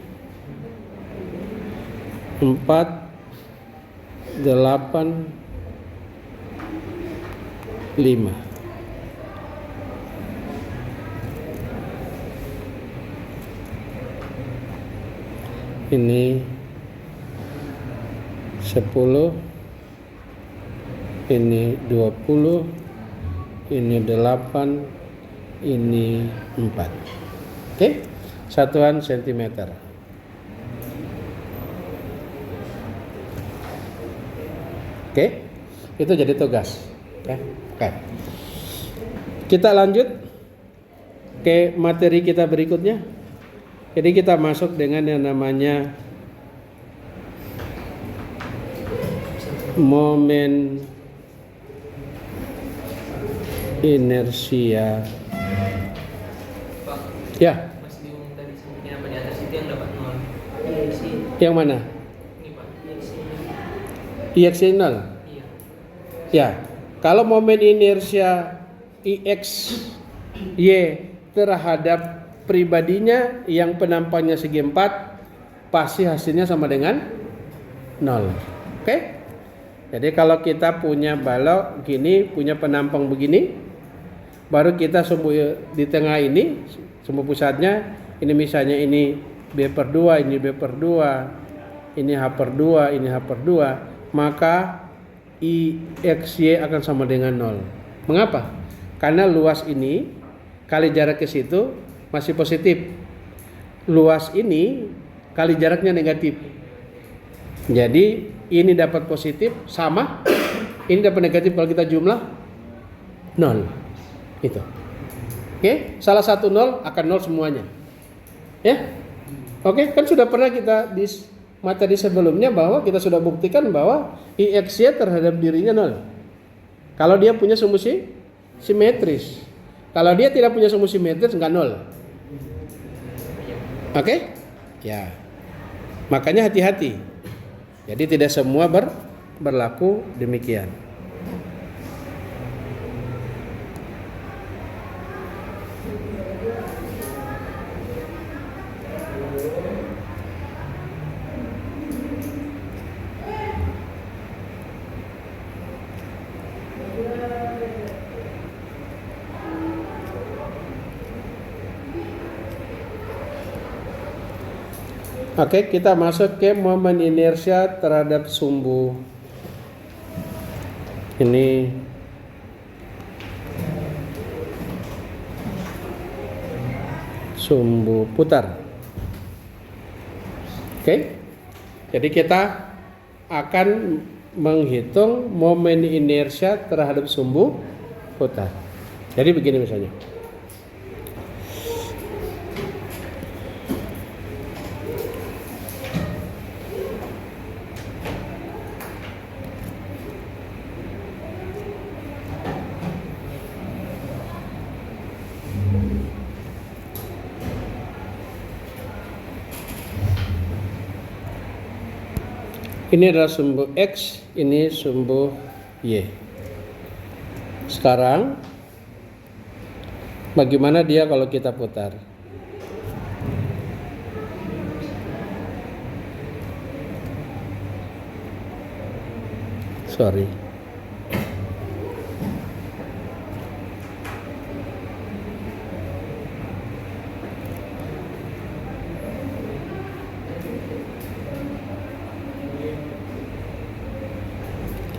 4, 8, 5. Ini 10, ini 20, ini 8, ini 4. Oke, satuan sentimeter. Oke, itu jadi tugas. Oke. Kita lanjut ke materi kita berikutnya. Jadi kita masuk dengan yang namanya momen inersia. Pak, Ya. Mas bingung tadi sebenarnya apa di atas itu yang dapat 0. Yang mana? Ini Pak, IX 0. Iya. Ya. Kalau momen inersia IX Y terhadap pribadinya yang penampangnya segi 4 pasti hasilnya sama dengan 0. Oke? Jadi kalau kita punya balok gini, punya penampang begini, baru kita sumbu di tengah ini, sumbu pusatnya, ini misalnya ini B/2, ini B/2, ini H/2, ini H/2, maka IXY akan sama dengan 0. Mengapa? Karena luas ini kali jarak ke situ masih positif. Luas ini kali jaraknya negatif. Jadi ini dapat positif sama, ini dapat negatif kalau kita jumlah 0. Itu. Oke, salah satu 0 akan 0 semuanya. Ya. Oke, kan sudah pernah kita di materi sebelumnya bahwa kita sudah buktikan bahwa IXY terhadap dirinya 0. Kalau dia punya sumbu simetris. Kalau dia tidak punya sumbu simetris enggak 0. Oke? Ya. Makanya hati-hati. Jadi tidak semua berlaku demikian. Oke, kita masuk ke momen inersia terhadap sumbu. Ini sumbu putar. Oke. Jadi kita akan menghitung momen inersia terhadap sumbu putar. Jadi begini misalnya. Ini adalah sumbu X, ini sumbu Y. Sekarang bagaimana dia kalau kita putar? Sorry.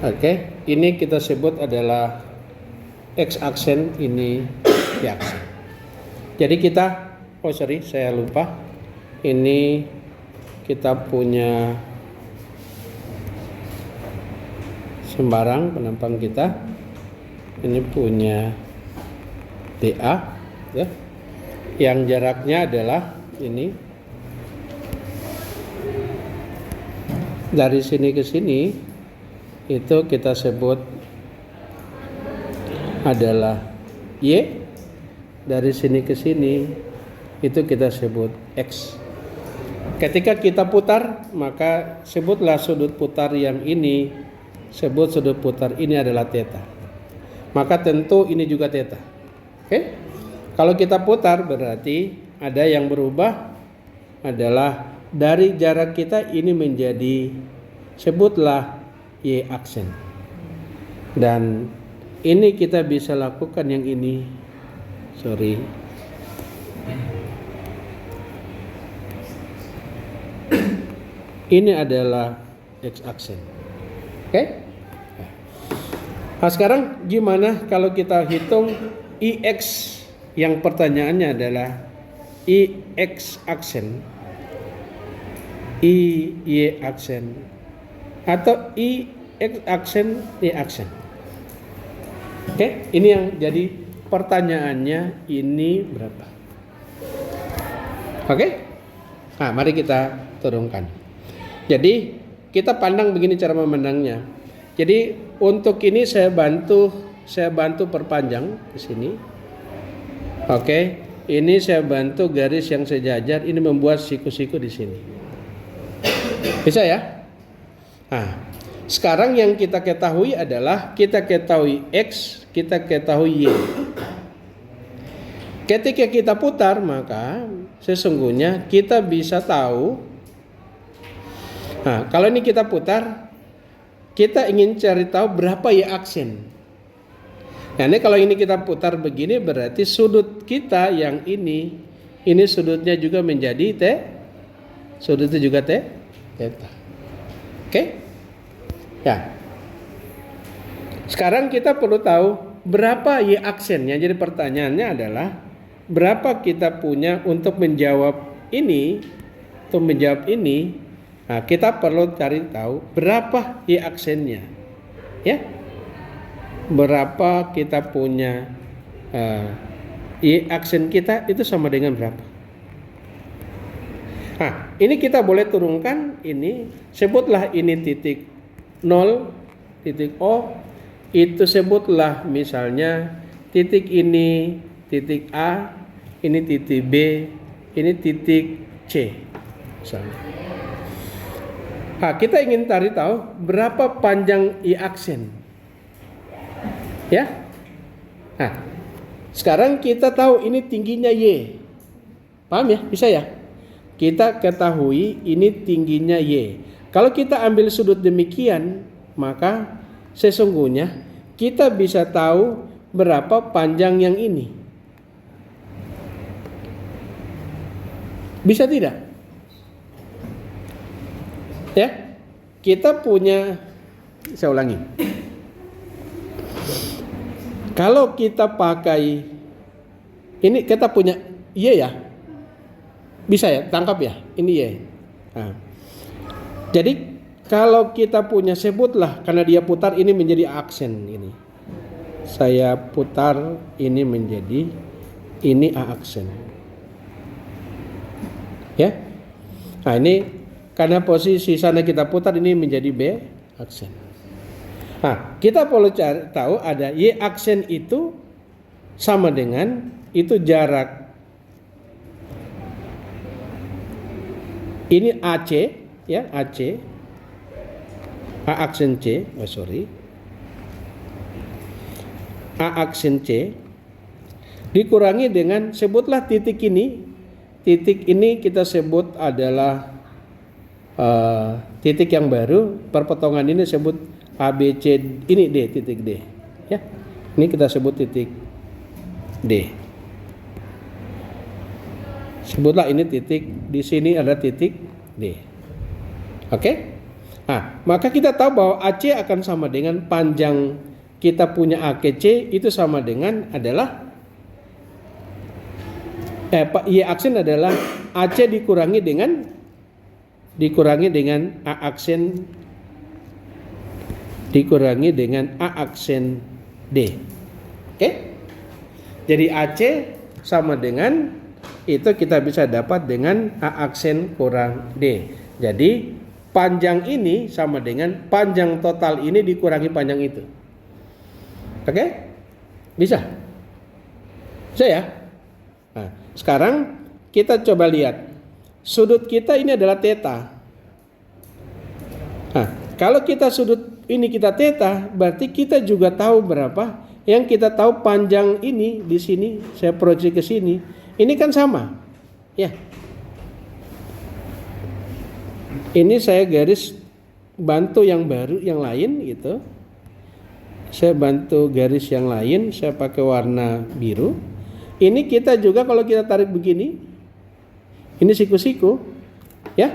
Oke, ini kita sebut adalah X aksen, ini Y aksen. Jadi kita, saya lupa. Ini kita punya sembarang penampang kita. Ini punya DA, ya. Yang jaraknya adalah ini. Dari sini ke sini itu kita sebut adalah Y. Dari sini ke sini itu kita sebut X. Ketika kita putar, maka sebutlah sudut putar yang ini, sebut sudut putar ini adalah theta. Maka tentu ini juga theta. Oke? Kalau kita putar berarti ada yang berubah adalah dari jarak kita ini menjadi, sebutlah Y aksen. Dan ini kita bisa lakukan yang ini. Sorry. Ini adalah X aksen. Oke? Nah, sekarang gimana kalau kita hitung IX, yang pertanyaannya adalah IX aksen, IY aksen, atau IX aksen, Y aksen. Oke, ini yang jadi pertanyaannya, ini berapa? Oke? Nah, mari kita turunkan. Jadi, kita pandang begini cara memandangnya. Jadi, untuk ini saya bantu perpanjang ke sini. Oke, ini saya bantu garis yang sejajar, ini membuat siku-siku di sini. Bisa ya? Nah, sekarang yang kita ketahui adalah kita ketahui X, kita ketahui Y. Ketika kita putar, maka sesungguhnya kita bisa tahu. Nah, kalau ini kita putar, kita ingin cari tahu berapa Y aksen. Nah, ini kalau ini kita putar begini berarti sudut kita yang ini sudutnya juga menjadi T, sudutnya juga theta. Oke? Ya. Sekarang kita perlu tahu berapa Y aksennya. Jadi pertanyaannya adalah berapa kita punya untuk menjawab ini, untuk menjawab ini. Nah, kita perlu cari tahu berapa Y aksennya. Ya. Berapa kita punya Y aksen kita itu sama dengan berapa? Nah, ini kita boleh turunkan ini, sebutlah ini titik 0, titik O, itu sebutlah misalnya titik ini titik A, ini titik B, ini titik C misalnya. Nah, kita ingin cari tahu berapa panjang Y aksen. Ya. Nah, sekarang kita tahu ini tingginya Y. Paham ya? Bisa ya? Kita ketahui ini tingginya Y. Kalau kita ambil sudut demikian, maka sesungguhnya kita bisa tahu berapa panjang yang ini. Bisa tidak? Ya, kita punya, saya ulangi. Kalau kita pakai ini, kita punya Y ya, bisa ya, tangkap ya, ini Y. Nah, jadi kalau kita punya, sebutlah karena dia putar ini menjadi aksen ini. Saya putar ini menjadi ini A aksen. Ya. Nah, ini karena posisi sana kita putar ini menjadi B aksen. Nah, kita perlu cari tahu ada Y aksen itu sama dengan itu jarak. Ini AC ya, AC. A aksen C, A aksen C dikurangi dengan, sebutlah titik ini. Titik ini kita sebut adalah titik yang baru. Perpotongan ini sebut A, B, C, ini D, titik D. Ya, ini kita sebut titik D. Sebutlah ini titik, di sini ada titik D. Oke? Nah, maka kita tahu bahwa AC akan sama dengan panjang kita punya A ke C itu sama dengan adalah Y aksen adalah AC dikurangi dengan A aksen A aksen D. Oke? Jadi AC sama dengan itu kita bisa dapat dengan A aksen kurang D. Jadi panjang ini sama dengan panjang total ini dikurangi panjang itu. Oke? Bisa? Bisa ya? Nah, sekarang kita coba lihat. Sudut kita ini adalah theta. Nah, kalau kita sudut ini kita theta, berarti kita juga tahu berapa. Yang kita tahu panjang ini di sini, saya proyeksi ke sini. Ini kan sama. Ya. Ini saya garis bantu yang baru, yang lain gitu. Saya bantu garis yang lain, saya pakai warna biru. Ini kita juga kalau kita tarik begini, ini siku-siku, ya.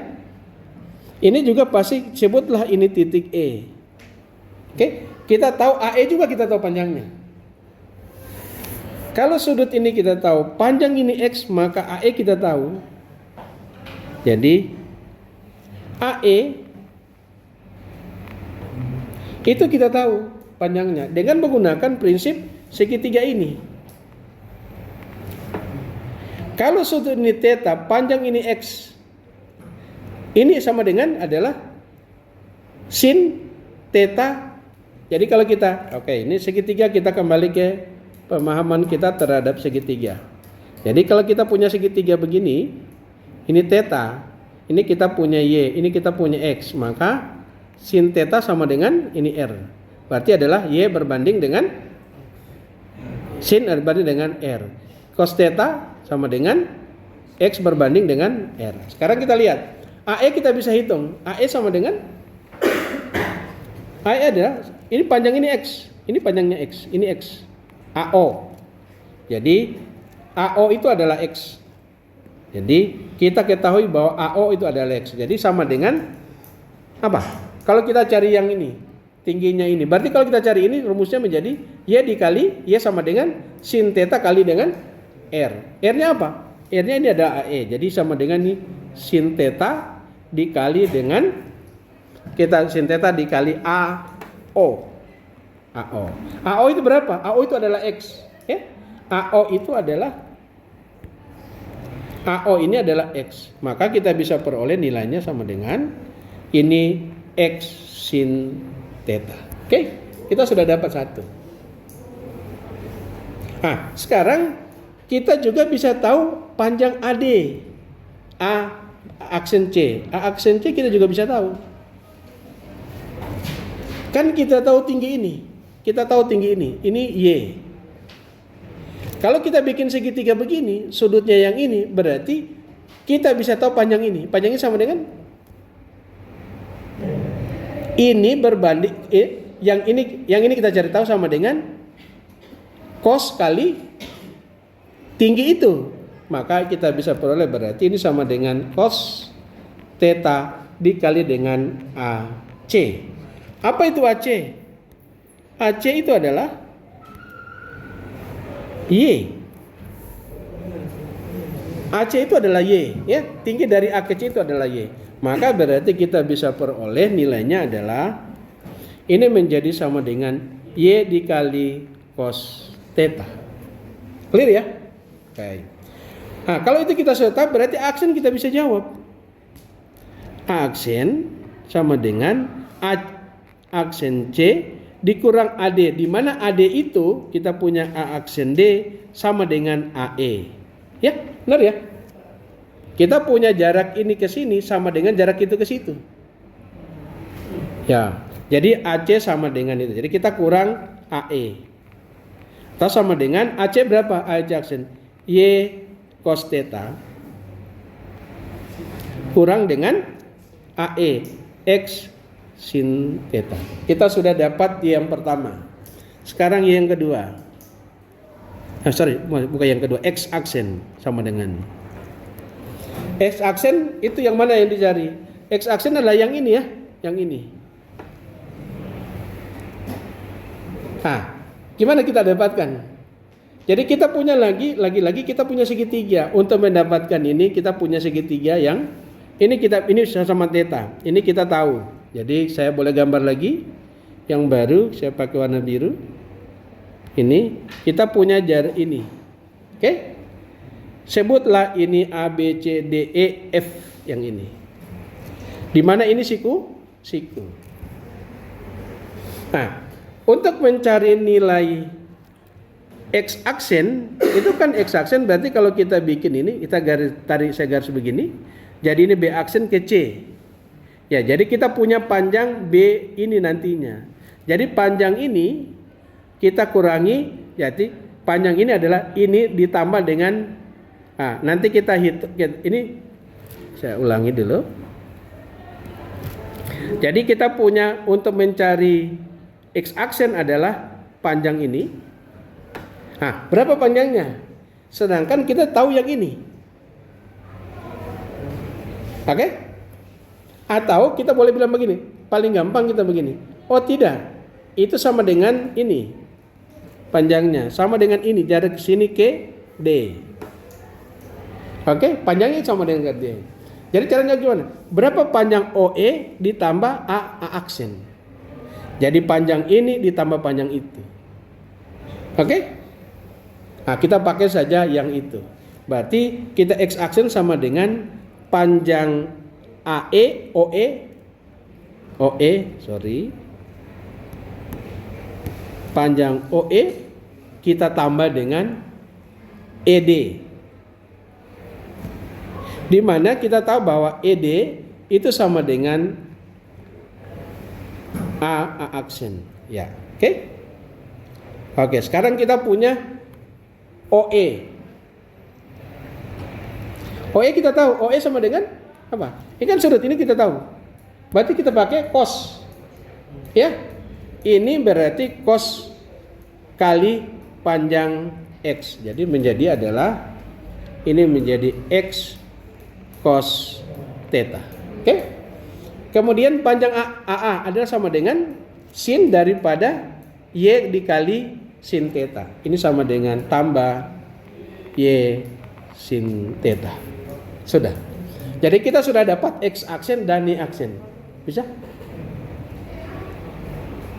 Ini juga pasti sebutlah ini titik E. Oke, kita tahu AE juga kita tahu panjangnya. Kalau sudut ini kita tahu, panjang ini X, maka AE kita tahu. Jadi AE itu kita tahu panjangnya dengan menggunakan prinsip segitiga ini. Kalau sudut ini theta, panjang ini X, ini sama dengan adalah sin theta. Jadi kalau kita, ini segitiga, kita kembali ke pemahaman kita terhadap segitiga. Jadi kalau kita punya segitiga begini, ini theta, ini kita punya Y, ini kita punya X, maka sin theta sama dengan ini R. Berarti adalah Y berbanding dengan sin berbanding dengan R. Cos theta sama dengan X berbanding dengan R. Sekarang kita lihat. AE kita bisa hitung. AE sama dengan AE adalah ini panjang ini X. Ini panjangnya X. Ini X. AO. Jadi AO itu adalah X. Jadi kita ketahui bahwa AO itu adalah X. Jadi sama dengan apa? Kalau kita cari yang ini, tingginya ini. Berarti kalau kita cari ini rumusnya menjadi Y dikali Y sama dengan sin theta kali dengan R. R-nya apa? R-nya ini ada AE. Jadi sama dengan ini sin theta dikali dengan kita sin theta dikali AO. AO itu berapa? AO itu adalah X. Ya? AO itu adalah AO ini adalah X. Maka kita bisa peroleh nilainya sama dengan ini X sin theta. Oke? Kita sudah dapat satu. Nah, sekarang kita juga bisa tahu panjang AD. A aksen C. A aksen C kita juga bisa tahu. Kan kita tahu tinggi ini. Kita tahu tinggi ini. Ini Y. Kalau kita bikin segitiga begini, sudutnya yang ini, berarti kita bisa tahu panjang ini. Panjangnya sama dengan ini berbanding yang ini kita cari tahu sama dengan cos kali tinggi itu, maka kita bisa peroleh berarti ini sama dengan cos theta dikali dengan AC. Apa itu AC? AC itu adalah Y. AC itu adalah Y, ya. Tinggi dari A ke C itu adalah Y. Maka berarti kita bisa peroleh nilainya adalah ini menjadi sama dengan Y dikali cos theta. Clear ya? Oke. Nah, kalau itu kita sudah tahu, berarti aksen kita bisa jawab. Aksen sama dengan aksen C dikurang AD, di mana AD itu kita punya A aksen D sama dengan AE. Ya, benar ya? Kita punya jarak ini ke sini sama dengan jarak itu ke situ. Ya, jadi AC sama dengan itu. Jadi kita kurang AE. Atau sama dengan AC berapa? AC aksen Y cos theta kurang dengan AE X sin theta. Kita sudah dapat Y yang pertama. Sekarang Y yang kedua. Bukan yang kedua, X aksen sama dengan X aksen itu yang mana yang dicari? X aksen adalah yang ini ya, yang ini. Gimana kita dapatkan? Jadi kita punya lagi kita punya segitiga. Untuk mendapatkan ini kita punya segitiga yang ini sama theta. Ini kita tahu. Jadi saya boleh gambar lagi yang baru, saya pakai warna biru. Ini kita punya jarak ini. Oke? Sebutlah ini A, B, C, D, E, F yang ini. Di mana ini siku? Nah, untuk mencari nilai X aksen, itu kan X aksen berarti kalau kita bikin ini, saya garis begini. Jadi ini B aksen ke C. Ya, jadi kita punya panjang B ini nantinya. Jadi panjang ini kita kurangi, jadi panjang ini adalah ini ditambah dengan nanti kita hitung ini, saya ulangi dulu. Jadi kita punya untuk mencari X aksen adalah panjang ini. Berapa panjangnya? Sedangkan kita tahu yang ini. Oke? Atau kita boleh bilang begini, paling gampang kita begini. Oh tidak, itu sama dengan ini. Panjangnya sama dengan ini, jarak sini ke D. Oke, panjangnya sama dengan D. Jadi caranya gimana? Berapa panjang OE ditambah A aksen. Jadi panjang ini ditambah panjang itu. Oke? Kita pakai saja yang itu. Berarti kita X aksen sama dengan panjang AE panjang OE kita tambah dengan ED. Di mana kita tahu bahwa ED itu sama dengan A aksen. Ya, oke? Oke, sekarang kita punya OE. OE kita tahu, OE sama dengan apa? Ini kan sudut, ini kita tahu. Berarti kita pakai cos. Ya. Ini berarti cos kali panjang X. Jadi menjadi adalah ini menjadi X cos theta. Oke? Kemudian panjang AA adalah sama dengan sin daripada Y dikali sin theta. Ini sama dengan tambah Y sin theta. Sudah. Jadi kita sudah dapat X aksen dan Y aksen. Bisa?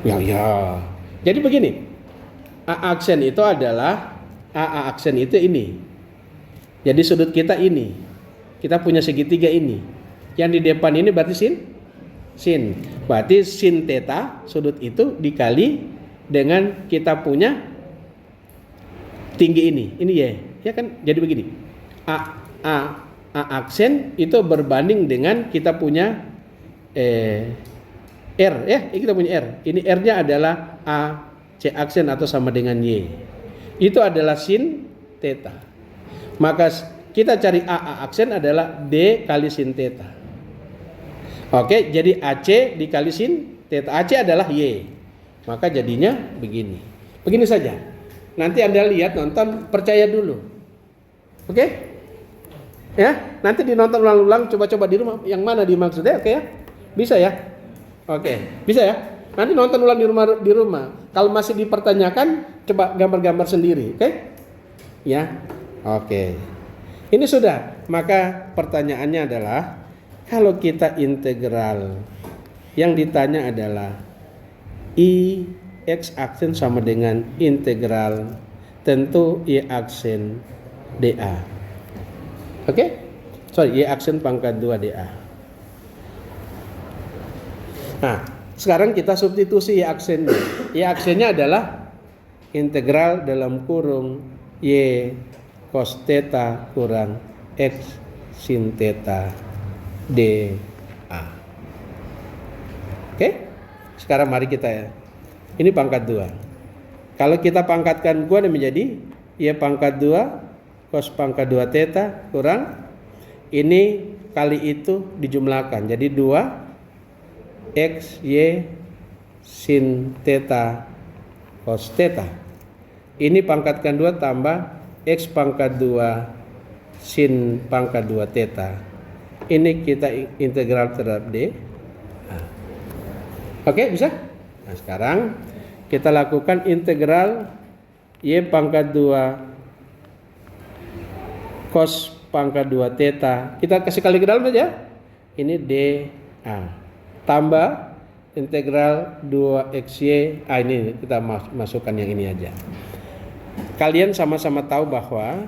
Ya. Jadi begini. A aksen itu adalah A aksen itu ini. Jadi sudut kita ini. Kita punya segitiga ini. Yang di depan ini berarti sin. Berarti sin theta sudut itu dikali dengan kita punya tinggi ini. Ini Y. Ya kan? Jadi begini. A aksen itu berbanding dengan kita punya R ya, kita punya R. Ini R-nya adalah A C aksen atau sama dengan Y. Itu adalah sin theta. Maka kita cari A aksen adalah D kali sin theta. Oke, jadi AC dikali sin theta. AC adalah Y. Maka jadinya begini. Begini saja. Nanti Anda lihat, nonton, percaya dulu. Oke? Ya, nanti dinonton ulang-ulang, coba-coba di rumah yang mana dimaksudnya, oke ya? Bisa ya? Oke, bisa ya? Nanti nonton ulang di rumah. Kalau masih dipertanyakan, coba gambar-gambar sendiri, oke? Ya. Oke. Ini sudah. Maka pertanyaannya adalah kalau kita integral yang ditanya adalah I X aksen sama dengan integral tentu Y aksen dA. Oke? Y aksen pangkat 2 dA. Nah, sekarang kita substitusi Y aksennya. Y aksennya adalah integral dalam kurung Y cos theta kurang X sin theta dA. Oke? Sekarang mari kita ya. Ini pangkat 2. Kalau kita pangkatkan gua menjadi Y pangkat 2 cos pangkat 2 theta kurang ini kali itu dijumlahkan. Jadi 2 X, Y, sin theta, cos theta. Ini pangkat kan 2 tambah X pangkat 2 sin pangkat 2 theta. Ini kita integral terhadap D. Oke, bisa? Nah, sekarang kita lakukan integral Y pangkat 2 cos pangkat 2 theta. Kita kasih kali ke dalam aja. Ini dA. Tambah integral 2xy. Ini kita masukkan yang ini aja. Kalian sama-sama tahu bahwa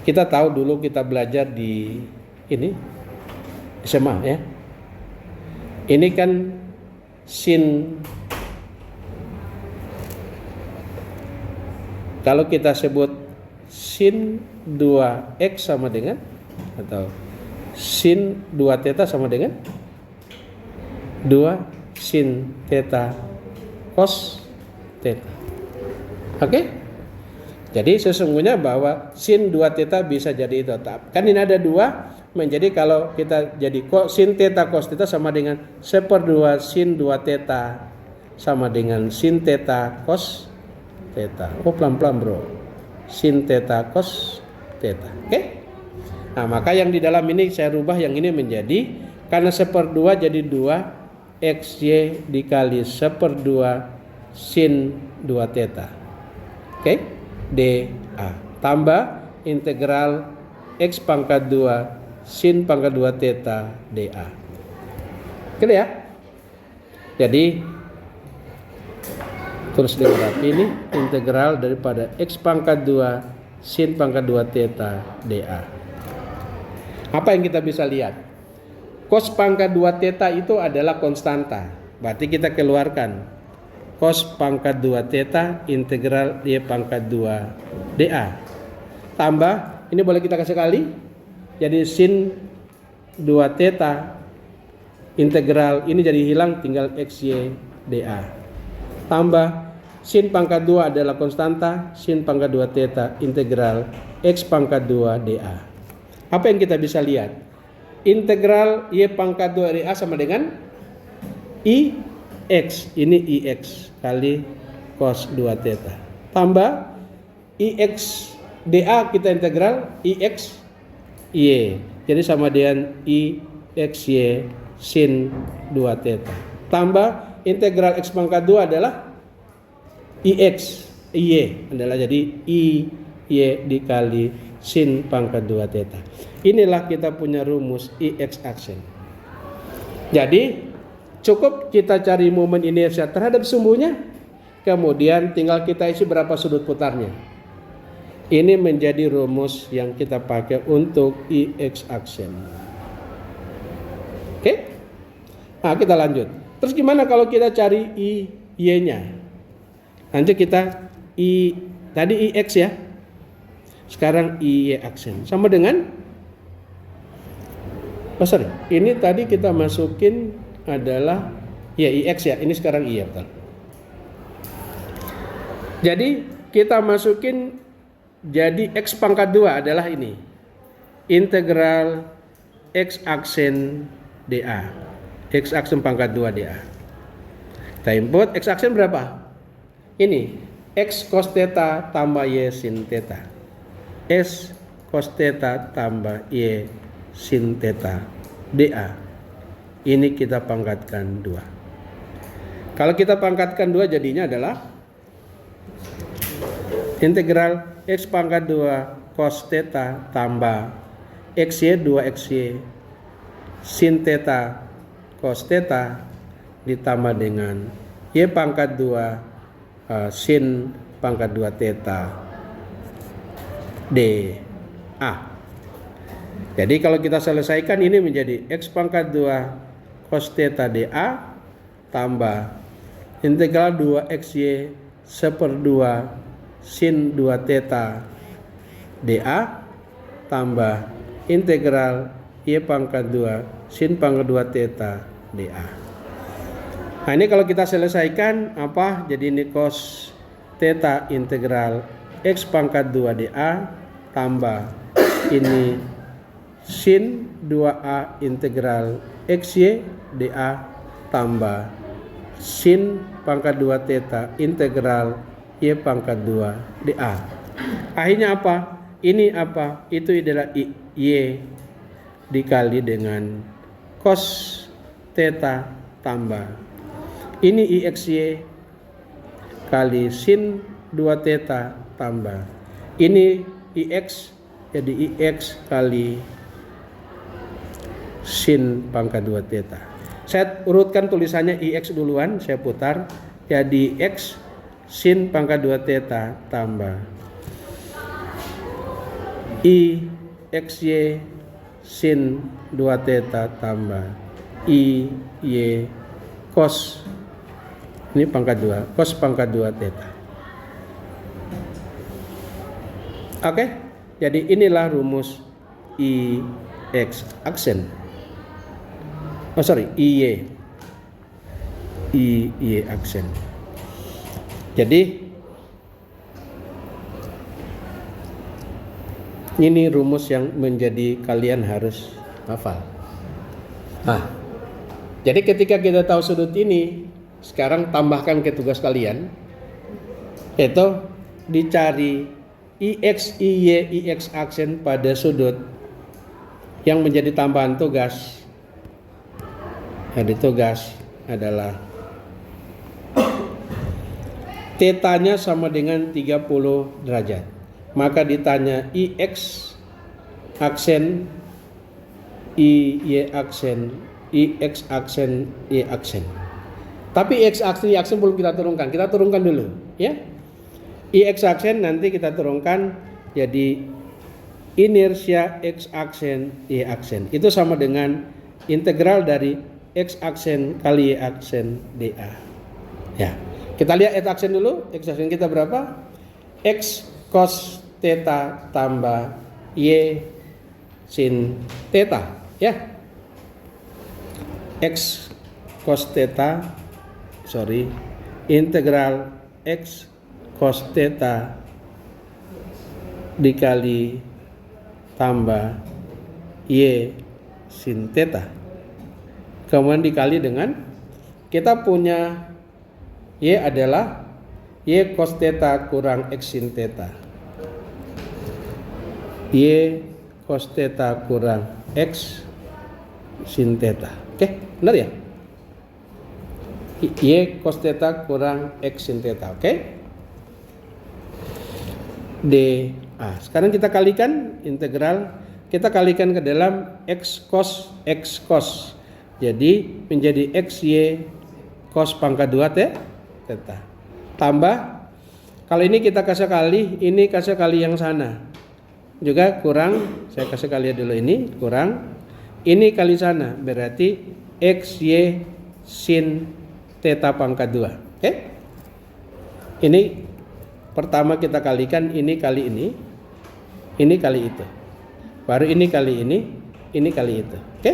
kita tahu dulu kita belajar di ini SMA ya. Ini kan sin, kalau kita sebut sin 2x sama dengan, atau sin 2 theta sama dengan 2 sin theta cos theta. Oke? Jadi sesungguhnya bahwa sin 2 theta bisa jadi itu. Kan ini ada 2, menjadi kalau kita jadi sin theta cos theta sama dengan 1/2 sin 2 theta sama dengan sin theta cos theta. Oh, pelan-pelan bro. Sin theta cos theta. Oke? Nah, maka yang di dalam ini saya rubah yang ini menjadi, karena 1/2 jadi 2 xy dikali 1/2 sin 2 theta. Oke? dA tambah integral X pangkat 2 sin pangkat 2 theta dA. Oke ya? Jadi terus dirapi ini integral daripada X pangkat 2 sin pangkat 2 theta dA. Apa yang kita bisa lihat? Cos pangkat 2 theta itu adalah konstanta. Berarti kita keluarkan cos pangkat 2 theta integral Y pangkat 2 dA. Tambah, ini boleh kita kasih kali. Jadi sin 2 theta integral ini jadi hilang, tinggal XY dA. Tambah sin pangkat 2 adalah konstanta, sin pangkat 2 theta integral X pangkat 2 dA. Apa yang kita bisa lihat? Integral Y pangkat 2 dA sama dengan IX. Ini IX kali cos 2 theta. Tambah IX dA kita integral IX Y. Jadi sama dengan IXY sin 2 theta. Tambah integral X pangkat 2 adalah IX Y adalah jadi IY dikali sin pangkat 2 theta. Inilah kita punya rumus IX aksen. Jadi cukup kita cari momen inersia terhadap sumbunya, kemudian tinggal kita isi berapa sudut putarnya. Ini menjadi rumus yang kita pakai untuk IX aksen. Oke? Nah, kita lanjut. Terus gimana kalau kita cari Y-nya? Nanti kita tadi IX ya. Sekarang IY aksen. Sama dengan ini tadi kita masukin adalah ya IX ya. Ini sekarang Y ya, betul. Jadi kita masukin jadi X pangkat 2 adalah ini. Integral X aksen dA. X aksen pangkat 2 dA. Kita input X aksen berapa? Ini X cos theta tambah Y sin theta. S cos theta tambah Y sin theta dA. Ini kita pangkatkan 2. Kalau kita pangkatkan 2 jadinya adalah integral X pangkat 2 cos theta tambah XY 2XY sin theta cos theta ditambah dengan Y pangkat 2 sin pangkat 2 theta dA. Jadi kalau kita selesaikan ini menjadi X pangkat 2 cos theta dA tambah integral 2XY 1/2 sin 2 theta dA tambah integral Y pangkat 2 sin pangkat 2 theta dA. Nah, ini kalau kita selesaikan apa? Jadi ini cos theta integral X pangkat 2 dA tambah ini sin 2A integral XY dA tambah sin pangkat 2 theta integral Y pangkat 2 dA. Akhirnya apa? Ini apa? Itu adalah Y dikali dengan cos theta tambah ini IXY kali sin 2 theta tambah ini IX, jadi IX kali sin pangkat 2 theta. Saya urutkan tulisannya IX duluan, saya putar, jadi X sin pangkat 2 theta tambah IXY sin 2 theta tambah IY cos, ini pangkat 2, cos pangkat 2 theta. Oke, jadi inilah rumus IX aksen. IY aksen. Jadi ini rumus yang menjadi kalian harus hafal. Nah, jadi ketika kita tahu sudut ini, sekarang tambahkan ke tugas kalian, yaitu dicari IX, IY, IX aksen pada sudut yang menjadi tambahan tugas. Jadi tugas adalah tetanya sama dengan 30 derajat. Maka ditanya IX aksen, IY aksen, IX aksen, Y aksen. Tapi X aksen, Y aksen belum kita turunkan. Kita turunkan dulu, ya. IX aksen nanti kita turunkan jadi inersia X aksen, Y aksen. Itu sama dengan integral dari X aksen kali Y aksen dA. Ya. Kita lihat X aksen dulu. X aksen kita berapa? X cos theta tambah Y sin theta, ya. X cos theta, integral X cos theta dikali tambah Y sin theta. Kemudian dikali dengan kita punya Y adalah Y cos theta kurang X sin theta. Y cos theta kurang X sin theta. Oke, benar ya? Y cos theta kurang X sin theta. Oke? dA. Sekarang kita kalikan integral, kita kalikan ke dalam X cos. Jadi menjadi XY cos pangkat 2 theta. Tambah, kalau ini kita kasih kali, ini kasih kali yang sana. Juga kurang, saya kasih kali dulu ini, kurang. Ini kali sana, berarti XY sin theta pangkat 2. Oke? Ini pertama kita kalikan ini kali ini kali itu. Baru ini kali ini kali itu. Oke?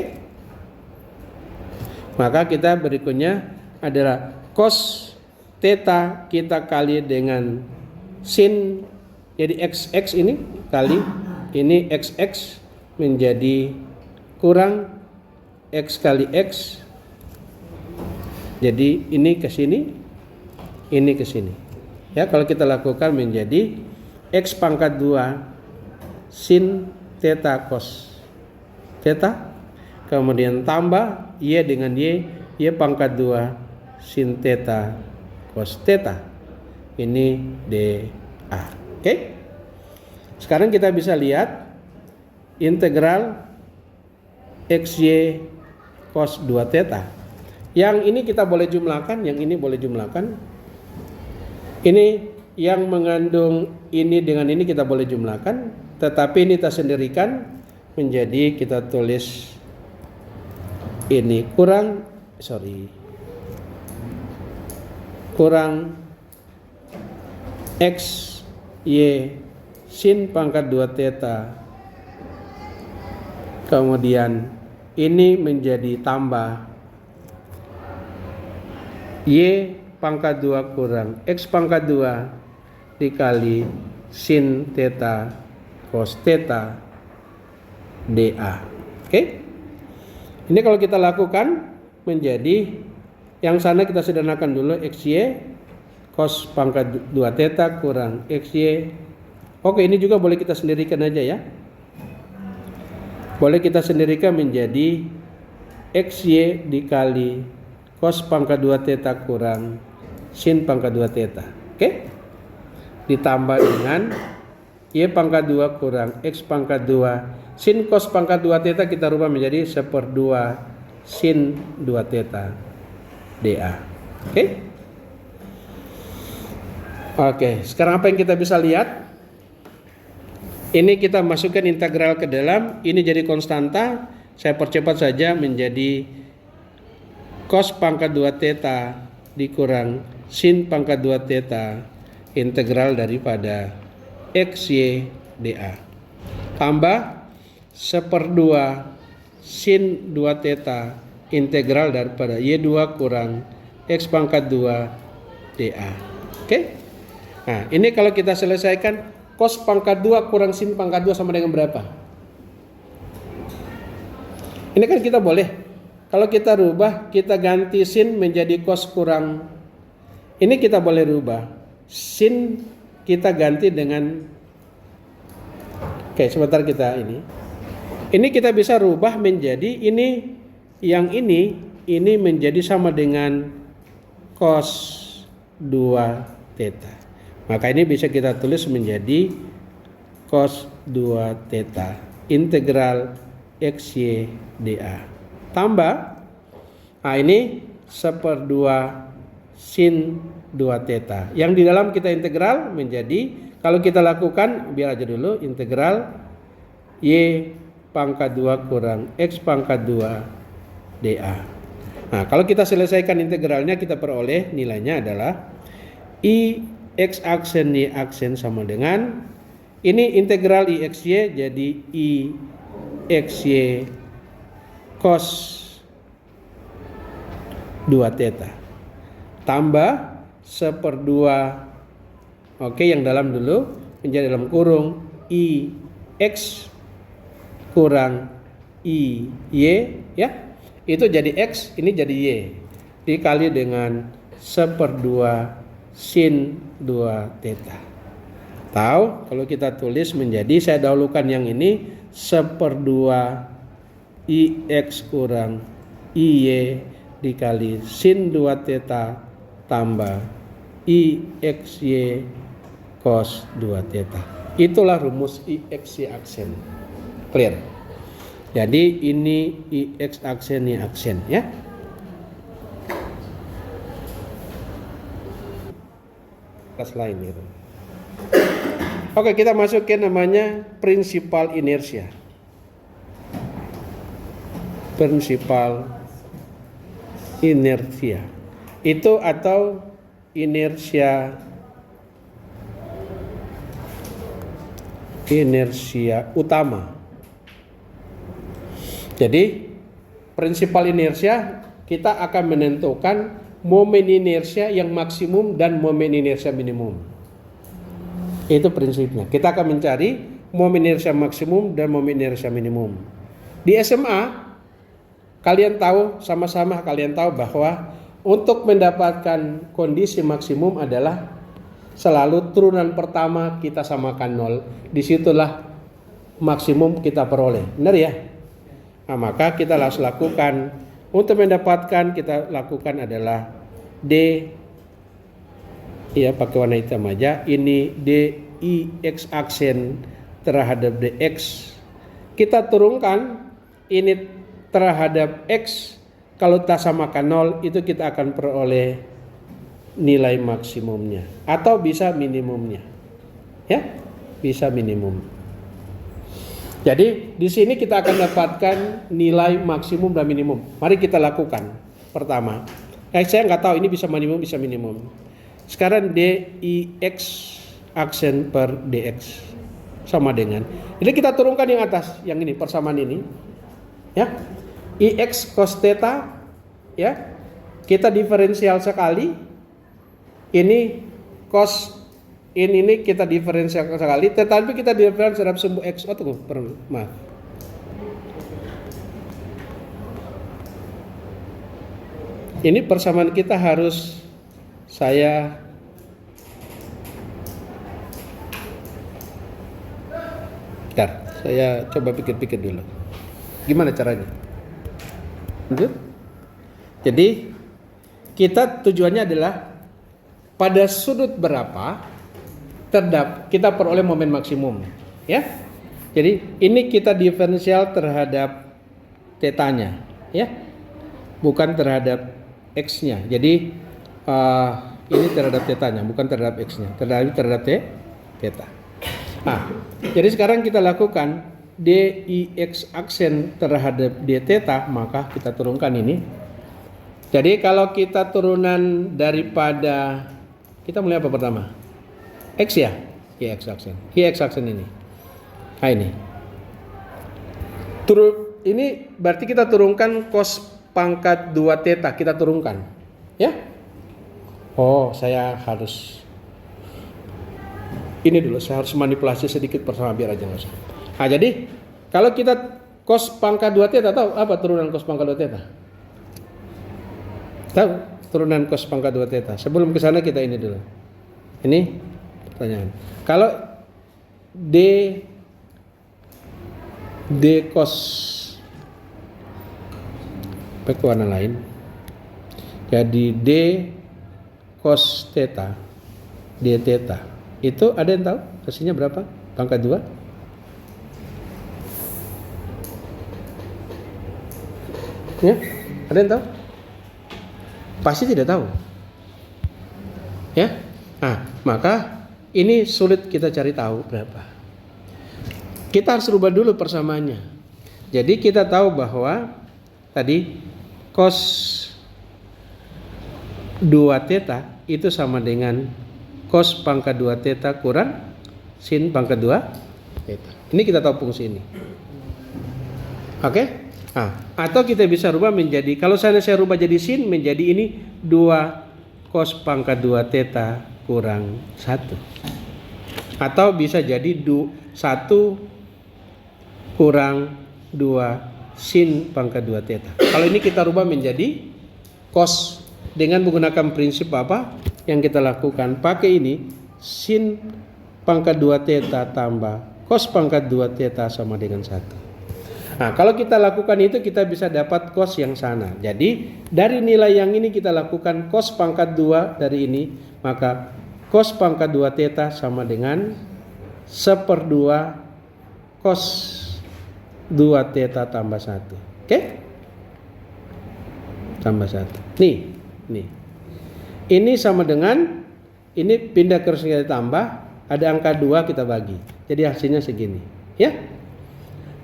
Maka kita berikutnya adalah cos theta kita kali dengan sin, jadi XX ini kali ini XX menjadi kurang X kali X. Jadi ini ke sini, ini ke sini. Ya, kalau kita lakukan menjadi X pangkat 2 sin theta cos theta, kemudian tambah Y dengan Y pangkat 2 sin theta cos theta. Ini dA. Oke? Sekarang kita bisa lihat integral XY cos 2 theta. Yang ini kita boleh jumlahkan, yang ini boleh jumlahkan. Ini yang mengandung ini dengan ini kita boleh jumlahkan, tetapi ini kita sendirikan menjadi kita tulis ini kurang X Y sin pangkat 2 theta, kemudian ini menjadi tambah Y pangkat 2 kurang X pangkat 2 dikali sin theta cos theta dA. Oke? Ini kalau kita lakukan menjadi yang sana kita sederhanakan dulu, XY cos pangkat 2 theta kurang XY. Oke, ini juga boleh kita sendirikan aja ya. Boleh kita sendirikan menjadi XY dikali cos pangkat 2 theta kurang sin pangkat 2 theta. Oke? Ditambah dengan Y pangkat 2 kurang X pangkat 2 sin cos pangkat 2 theta kita rubah menjadi 1/2 sin 2 theta dA. Oke? Oke, sekarang apa yang kita bisa lihat? Ini kita masukkan integral ke dalam, ini jadi konstanta. Saya percepat saja menjadi cos pangkat 2 theta dikurang sin pangkat 2 theta integral daripada XY dA tambah 1/2 sin 2 theta integral daripada Y2 kurang X pangkat 2 dA. Oke? Nah, ini kalau kita selesaikan cos pangkat 2 kurang sin pangkat 2 sama dengan berapa? Ini kan kita boleh, kalau kita rubah, kita ganti sin menjadi cos kurang, ini kita boleh rubah. Sin kita ganti dengan, oke sebentar kita ini kita bisa rubah menjadi ini, yang ini menjadi sama dengan cos 2 theta. Maka ini bisa kita tulis menjadi cos 2 theta integral XY dA tambah, nah ini 1/2 sin 2 theta. Yang di dalam kita integral menjadi, kalau kita lakukan, biar aja dulu, integral Y pangkat 2 kurang X pangkat 2 dA. Nah, kalau kita selesaikan integralnya, kita peroleh nilainya adalah I X aksen Y aksen sama dengan, ini integral IXY jadi I XY cos 2 theta tambah 1/2, oke yang dalam dulu menjadi dalam kurung I X kurang I Y ya, itu jadi X, ini jadi Y dikali dengan 1/2 sin 2 theta. Tahu kalau kita tulis menjadi, saya dahulukan yang ini 1/2 IX kurang IY dikali sin 2 theta tambah IXY cos 2 theta. Itulah rumus IXY aksen. Clear? Jadi ini IX aksen, Y aksen ya. Kelas lain gitu. Oke, kita masukin namanya prinsipal inersia. Prinsipal inersia itu atau inersia utama. Jadi prinsipal inersia kita akan menentukan momen inersia yang maksimum dan momen inersia minimum. Itu prinsipnya. Kita akan mencari momen inersia maksimum dan momen inersia minimum. Di SMA kalian tahu, sama-sama kalian tahu bahwa untuk mendapatkan kondisi maksimum adalah selalu turunan pertama kita samakan 0. Disitulah maksimum kita peroleh. Benar ya? Nah, maka kita harus lakukan, untuk mendapatkan kita lakukan adalah D, ya pakai warna hitam aja, ini DIX aksen terhadap DX. Kita turunkan ini terhadap X, kalau tak samakan 0 itu kita akan peroleh nilai maksimumnya atau bisa minimumnya. Ya, bisa minimum. Jadi di sini kita akan dapatkan nilai maksimum dan minimum. Mari kita lakukan. Pertama, saya nggak tahu ini bisa minimum bisa minimum. Sekarang DIX aksen per DX sama dengan. Jadi kita turunkan yang atas, yang ini persamaan ini, ya. IX cos theta, ya. Kita diferensial sekali. Ini cos ini kita diferensial sekali, tetapi kita diferensial terhadap sumbu X. Oh tunggu, maaf. Ini persamaan kita harus saya bentar, saya coba pikir-pikir dulu. Gimana caranya? Lanjut. Jadi kita tujuannya adalah pada sudut berapa kita peroleh momen maksimum, ya. Jadi ini kita diferensial terhadap tetanya, ya, bukan terhadap x-nya. Jadi ini terhadap tetanya, bukan terhadap x-nya, terhadap teta. Nah, jadi sekarang kita lakukan dix aksen terhadap d theta, maka kita turunkan ini. Jadi kalau kita turunan daripada, kita mulai apa pertama? X ya? X aksen. X aksen ini. Nah ini. Ini berarti kita turunkan cos pangkat 2 theta, kita turunkan. Ya? Oh, saya harus ini dulu, saya harus manipulasi sedikit persamaan biar aja nggak usah. Nah, jadi kalau kita cos pangkat 2 theta, tahu apa turunan cos pangkat 2 theta? Tahu turunan cos pangkat 2 theta. Sebelum ke sana kita ini dulu. Ini pertanyaan. Kalau d cos pakai warna lain. Jadi d cos theta, d theta itu ada yang tahu hasilnya berapa? Pangkat 2? Ya, ada yang tahu? Pasti tidak tahu. Ya, nah maka ini sulit kita cari tahu berapa. Kita harus rubah dulu persamaannya. Jadi kita tahu bahwa tadi cos 2 theta itu sama dengan cos pangkat 2 theta kurang sin pangkat 2 theta. Ini kita tahu fungsi ini. Oke? Nah, atau kita bisa rubah menjadi, kalau saya rubah jadi sin menjadi ini 2 cos pangkat 2 theta kurang 1. Atau bisa jadi 1 kurang 2 sin pangkat 2 theta. Kalau ini kita rubah menjadi cos dengan menggunakan prinsip apa yang kita lakukan? Pakai ini sin pangkat 2 theta tambah cos pangkat 2 theta sama dengan 1. Nah, kalau kita lakukan itu kita bisa dapat cos yang sana. Jadi dari nilai yang ini kita lakukan cos pangkat 2 dari ini, maka cos pangkat 2 theta sama dengan 1/2 cos 2 theta tambah 1. Oke? Tambah 1. Nih. Ini sama dengan, ini pindah ke ruang kita tambah, ada angka 2 kita bagi. Jadi hasilnya segini. Ya?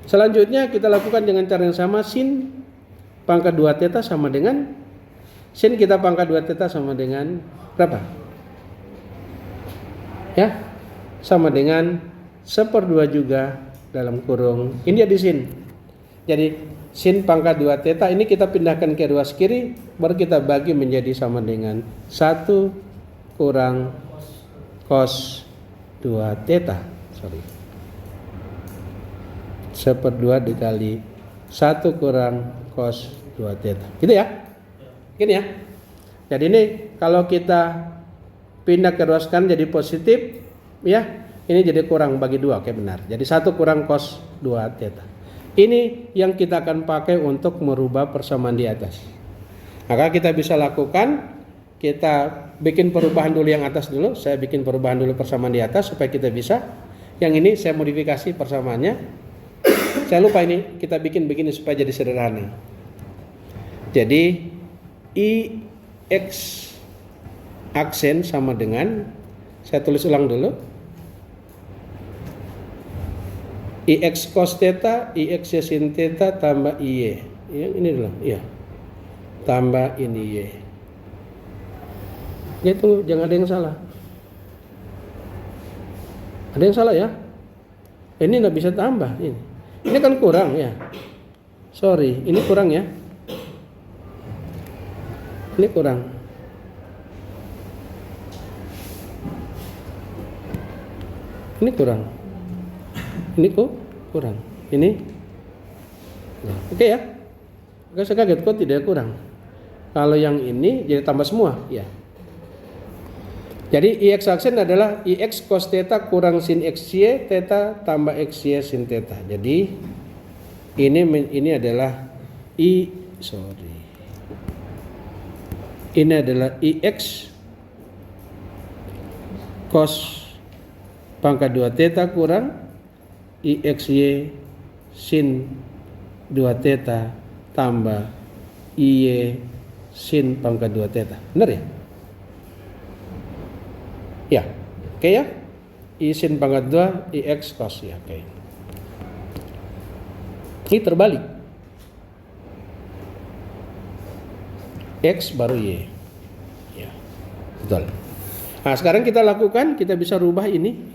Selanjutnya kita lakukan dengan cara yang sama, sin pangkat 2 theta sama dengan, sin kita pangkat 2 theta sama dengan berapa? Ya? Sama dengan 1/2 juga dalam kurung, ini jadi sin. Jadi sin pangkat 2 theta ini kita pindahkan ke ruas kiri, baru kita bagi menjadi sama dengan 1 kurang cos 2 theta. 1/2 dikali 1 kurang cos 2 theta. Gitu ya? Gini ya. Jadi ini kalau kita pindah ke ruas kanan jadi positif, ya. Ini jadi kurang bagi 2, oke benar. Jadi 1 kurang cos 2 theta. Ini yang kita akan pakai untuk merubah persamaan di atas. Maka kita bisa lakukan, kita bikin perubahan dulu yang atas dulu. Saya bikin perubahan dulu persamaan di atas supaya kita bisa. Yang ini saya modifikasi persamaannya. Saya lupa ini, kita bikin begini supaya jadi sederhana. Jadi Ix aksen sama dengan, saya tulis ulang dulu, Ix cos theta, Ix sin theta tambah Y. Yang ini dulu, ya. Tambah ini Y. Ya tunggu, jangan ada yang salah. Ada yang salah ya? Ini nggak bisa tambah ini. Ini kan kurang ya. Sorry, ini kurang ya. Ini kurang. Ini kurang. Ini kok kurang. Ini. Nah, oke ya. Oke, saya kaget kok tidak kurang. Kalau yang ini jadi tambah semua, ya. Jadi IX aksen adalah IX cos theta kurang sin XY theta tambah XY sin theta. Jadi ini adalah ini adalah IX cos pangkat 2 theta kurang IXY sin 2 theta tambah IY sin pangkat 2 theta. Benar ya? Ya, oke ya. I sin pangkat 2 IX cos ya, oke. Ini terbalik. X baru Y. Ya. Betul. Nah, sekarang kita lakukan, kita bisa rubah ini.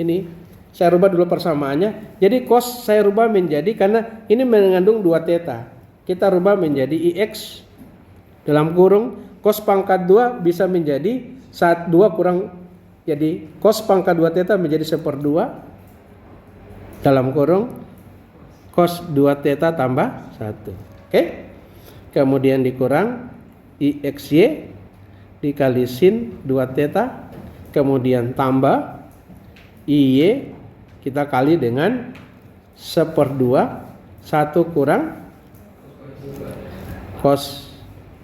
Saya rubah dulu persamaannya. Jadi cos saya rubah menjadi, karena ini mengandung 2 theta. Kita rubah menjadi IX dalam kurung cos pangkat 2 bisa menjadi 2 kurang. Jadi cos pangkat 2 theta menjadi 1/2 dalam kurung cos 2 theta tambah 1. Oke? Kemudian dikurang IXY dikali sin 2 theta, kemudian tambah IY kita kali dengan 1/2, 1 kurang cos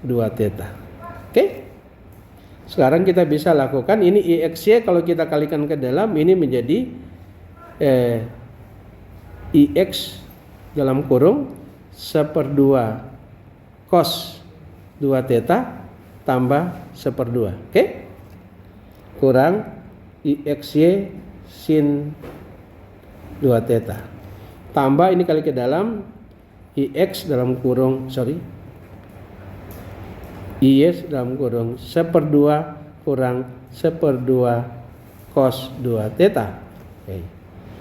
2 theta. Oke? Sekarang kita bisa lakukan ini IXY kalau kita kalikan ke dalam ini menjadi IX dalam kurung 1/2 cos 2 theta tambah 1/2. Oke? Kurang IXY sin 2 theta. Tambah ini kali ke dalam IX dalam kurung IY dalam kurung 1/2 kurang 1/2 cos 2 theta. Oke.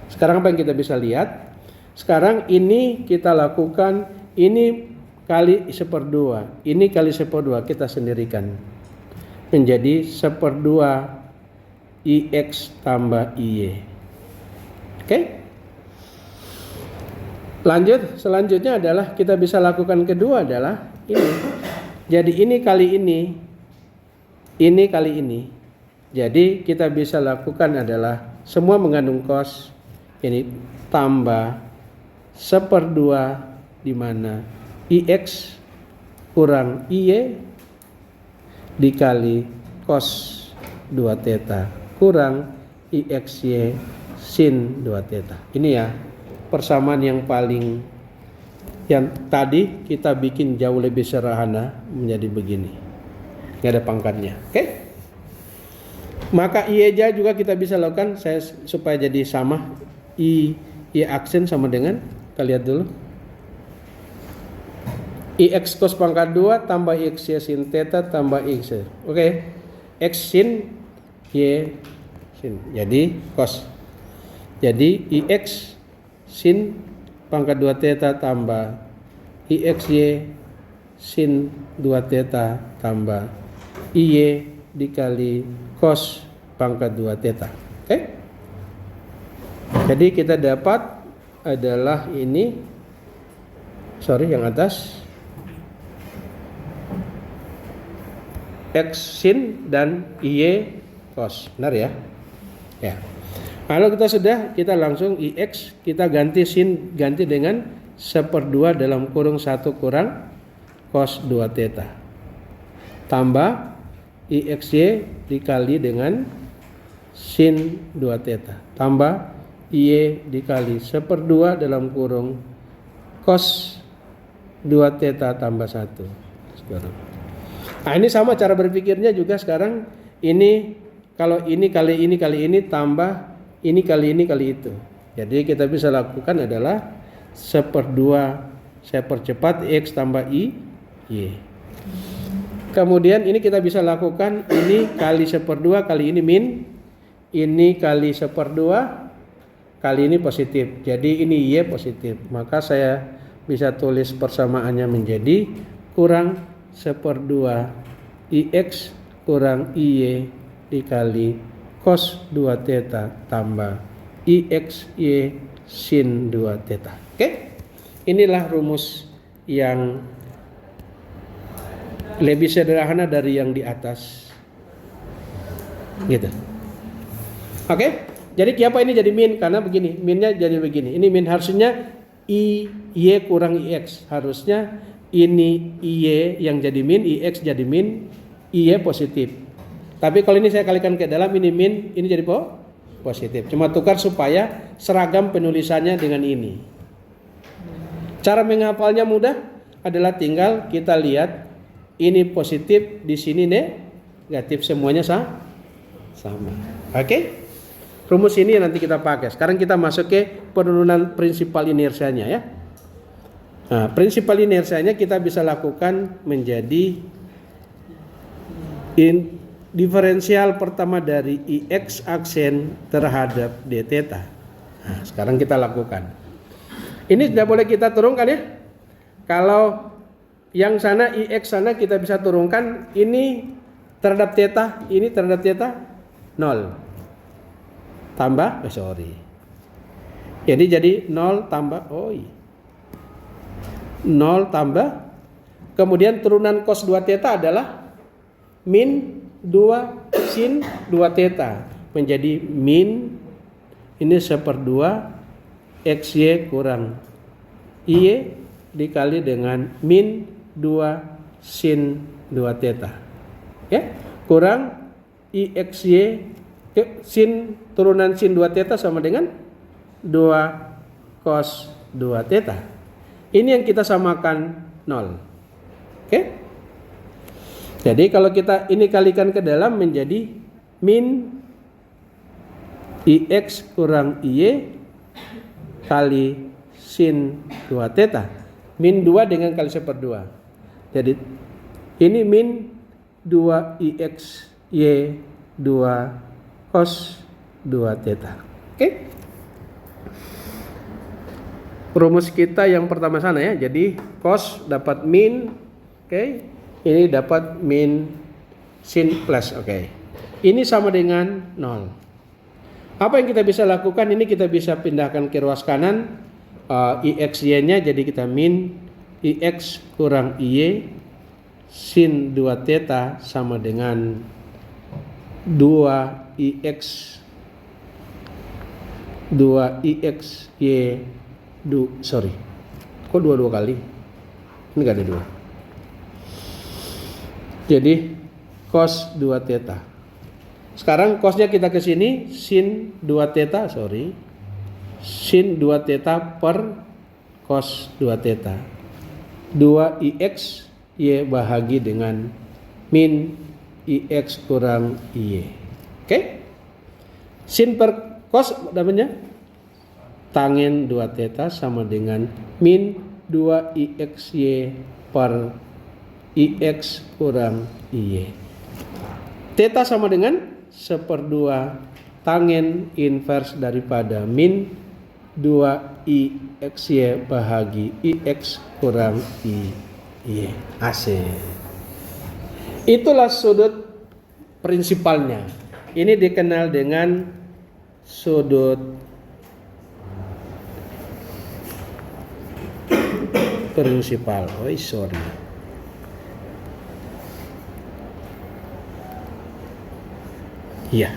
Sekarang apa yang kita bisa lihat? Sekarang ini kita lakukan ini kali 1/2, ini kali 1/2 kita sendirikan menjadi 1/2 IX tambah IY. Oke? Selanjutnya adalah kita bisa lakukan kedua adalah ini. Jadi ini kali ini. Jadi kita bisa lakukan adalah semua mengandung cos, ini tambah 1/2 di mana IX kurang IY dikali cos 2 theta kurang IXY sin 2 theta. Ini ya persamaan yang tadi kita bikin jauh lebih sederhana menjadi begini. Nggak ada pangkatnya. Oke? Maka IY juga kita bisa lakukan supaya jadi sama. I aksen sama dengan, kita lihat dulu. IX cos pangkat 2 tambah IXY sin theta tambah IX. Oke? X sin Y sin. Jadi cos. Jadi IX sin pangkat 2 theta tambah IXY sin 2 theta tambah IY dikali cos pangkat 2 theta. Oke? Jadi kita dapat adalah ini, yang atas X sin dan IY cos. Benar ya? Ya. Kalau kita langsung IX kita ganti sin dengan 1/2 dalam kurung 1 kurang cos 2 theta tambah IXY dikali dengan sin 2 theta tambah IY dikali 1/2 dalam kurung cos 2 theta tambah 1. Nah, ini sama cara berpikirnya juga sekarang. Ini kalau ini kali ini tambah ini kali itu. Jadi kita bisa lakukan adalah 1/2 saya percepat X tambah Y. Kemudian ini kita bisa lakukan ini kali 1/2 kali ini min. Ini kali 1/2 kali ini positif. Jadi ini Y positif. Maka saya bisa tulis persamaannya menjadi kurang 1/2 IX kurang IY dikali cos 2 theta tambah IXY sin 2 theta. Oke? Inilah rumus yang lebih sederhana dari yang di atas. Gitu. Oke? Jadi kenapa ini jadi min? Karena begini, minnya jadi begini. Ini min harusnya IY kurang IX. Harusnya ini IY yang jadi min, IX jadi min, IY positif. Tapi kalau ini saya kalikan ke dalam, ini min, ini jadi positif. Cuma tukar supaya seragam penulisannya dengan ini. Cara menghafalnya mudah adalah tinggal kita lihat ini positif, di sini negatif, semuanya sama. Oke? Rumus ini nanti kita pakai. Sekarang kita masuk ke penurunan prinsipal inersianya ya. Nah, prinsipal inersianya kita bisa lakukan menjadi diferensial pertama dari IX aksen terhadap d theta. Nah, sekarang kita lakukan. Ini tidak boleh kita turunkan ya. Kalau yang sana IX sana kita bisa turunkan, ini terhadap theta, ini terhadap theta 0. Tambah, jadi 0 tambah 0 tambah, kemudian turunan cos 2 theta adalah min 2 sin 2 theta menjadi min ini 1/2 XY kurang IY dikali dengan min 2 sin 2 theta ya, kurang IXY sin turunan sin 2 theta sama dengan 2 cos 2 theta. Ini yang kita samakan 0. Oke? Jadi kalau kita ini kalikan ke dalam menjadi min IX kurang IY kali sin 2 theta. Min 2 dengan kali 1/2. Jadi ini min 2 IX Y 2 cos 2 theta. Oke? Rumus kita yang pertama sana ya. Jadi cos dapat min, oke. Ini dapat min sin plus, oke. Ini sama dengan 0. Apa yang kita bisa lakukan? Ini kita bisa pindahkan ke ruas kanan. IXY-nya jadi kita min IX kurang IY sin 2 theta sama dengan 2IX Y kok 2 kali? Ini gak ada 2. Jadi cos 2 theta. Sekarang cosnya kita ke sini sin 2 theta, sin 2 theta per cos 2 theta. 2IX Y bahagi dengan min IX kurang IY. Oke? Sin per cos namanya tangen 2 theta sama dengan min 2IXY per IX kurang IY. Theta sama dengan 1/2 tangen inverse daripada min 2IXY bahagi IX kurang IY. Asik. Itulah sudut prinsipalnya. Ini dikenal dengan sudut prinsipal. Iya.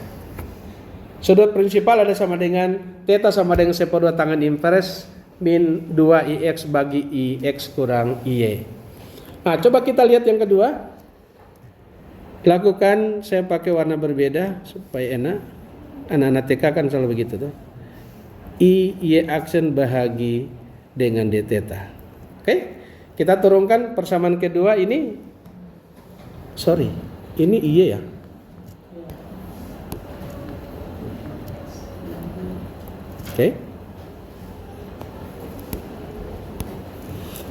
Sudut prinsipal ada sama dengan theta sama dengan 1/2 tangen inverse min 2IX bagi IX kurang IY. Nah, coba kita lihat yang kedua. Lakukan, saya pakai warna berbeda supaya enak. Anak-anak TK kan selalu begitu tuh. IY aksen bahagi dengan d theta. Oke? Kita turunkan persamaan kedua ini. Ini IY ya. Oke.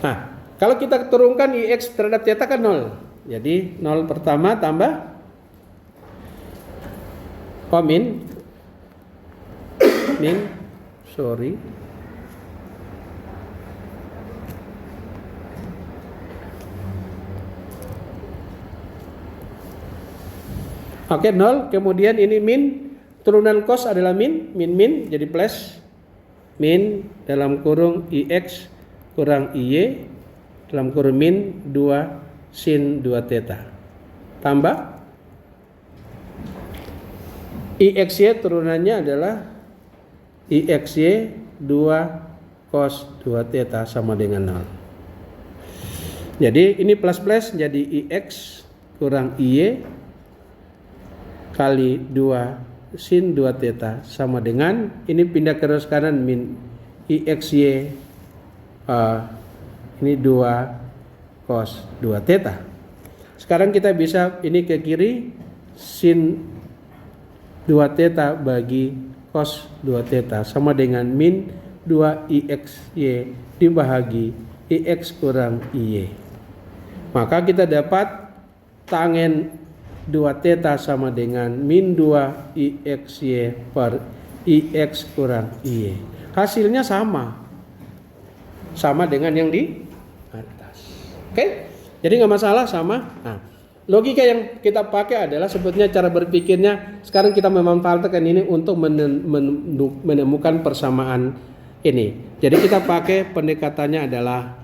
Nah, kalau kita turunkan IX terhadap theta kan 0. Jadi 0 pertama tambah min Oke, 0. Kemudian ini min, turunan cos adalah min jadi plus min dalam kurung IX kurang IY dalam kurung min 2 sin 2 theta tambah IXY turunannya adalah IXY 2 cos 2 theta sama dengan 0. Jadi ini plus jadi IX kurang IY kali 2 sin 2 theta sama dengan ini pindah ke garis kanan min IXY ini 2 cos 2 theta. Sekarang kita bisa ini ke kiri sin 2 theta bagi cos 2 theta sama dengan min 2 IXY dibahagi IX kurang IY. Maka kita dapat tangen 2 theta sama dengan min 2 IXY per IX kurang IY. Hasilnya sama dengan yang di atas. Oke? Jadi nggak masalah sama. Nah, logika yang kita pakai adalah sebetulnya cara berpikirnya sekarang kita memanfaatkan ini untuk menemukan persamaan ini. Jadi kita pakai pendekatannya adalah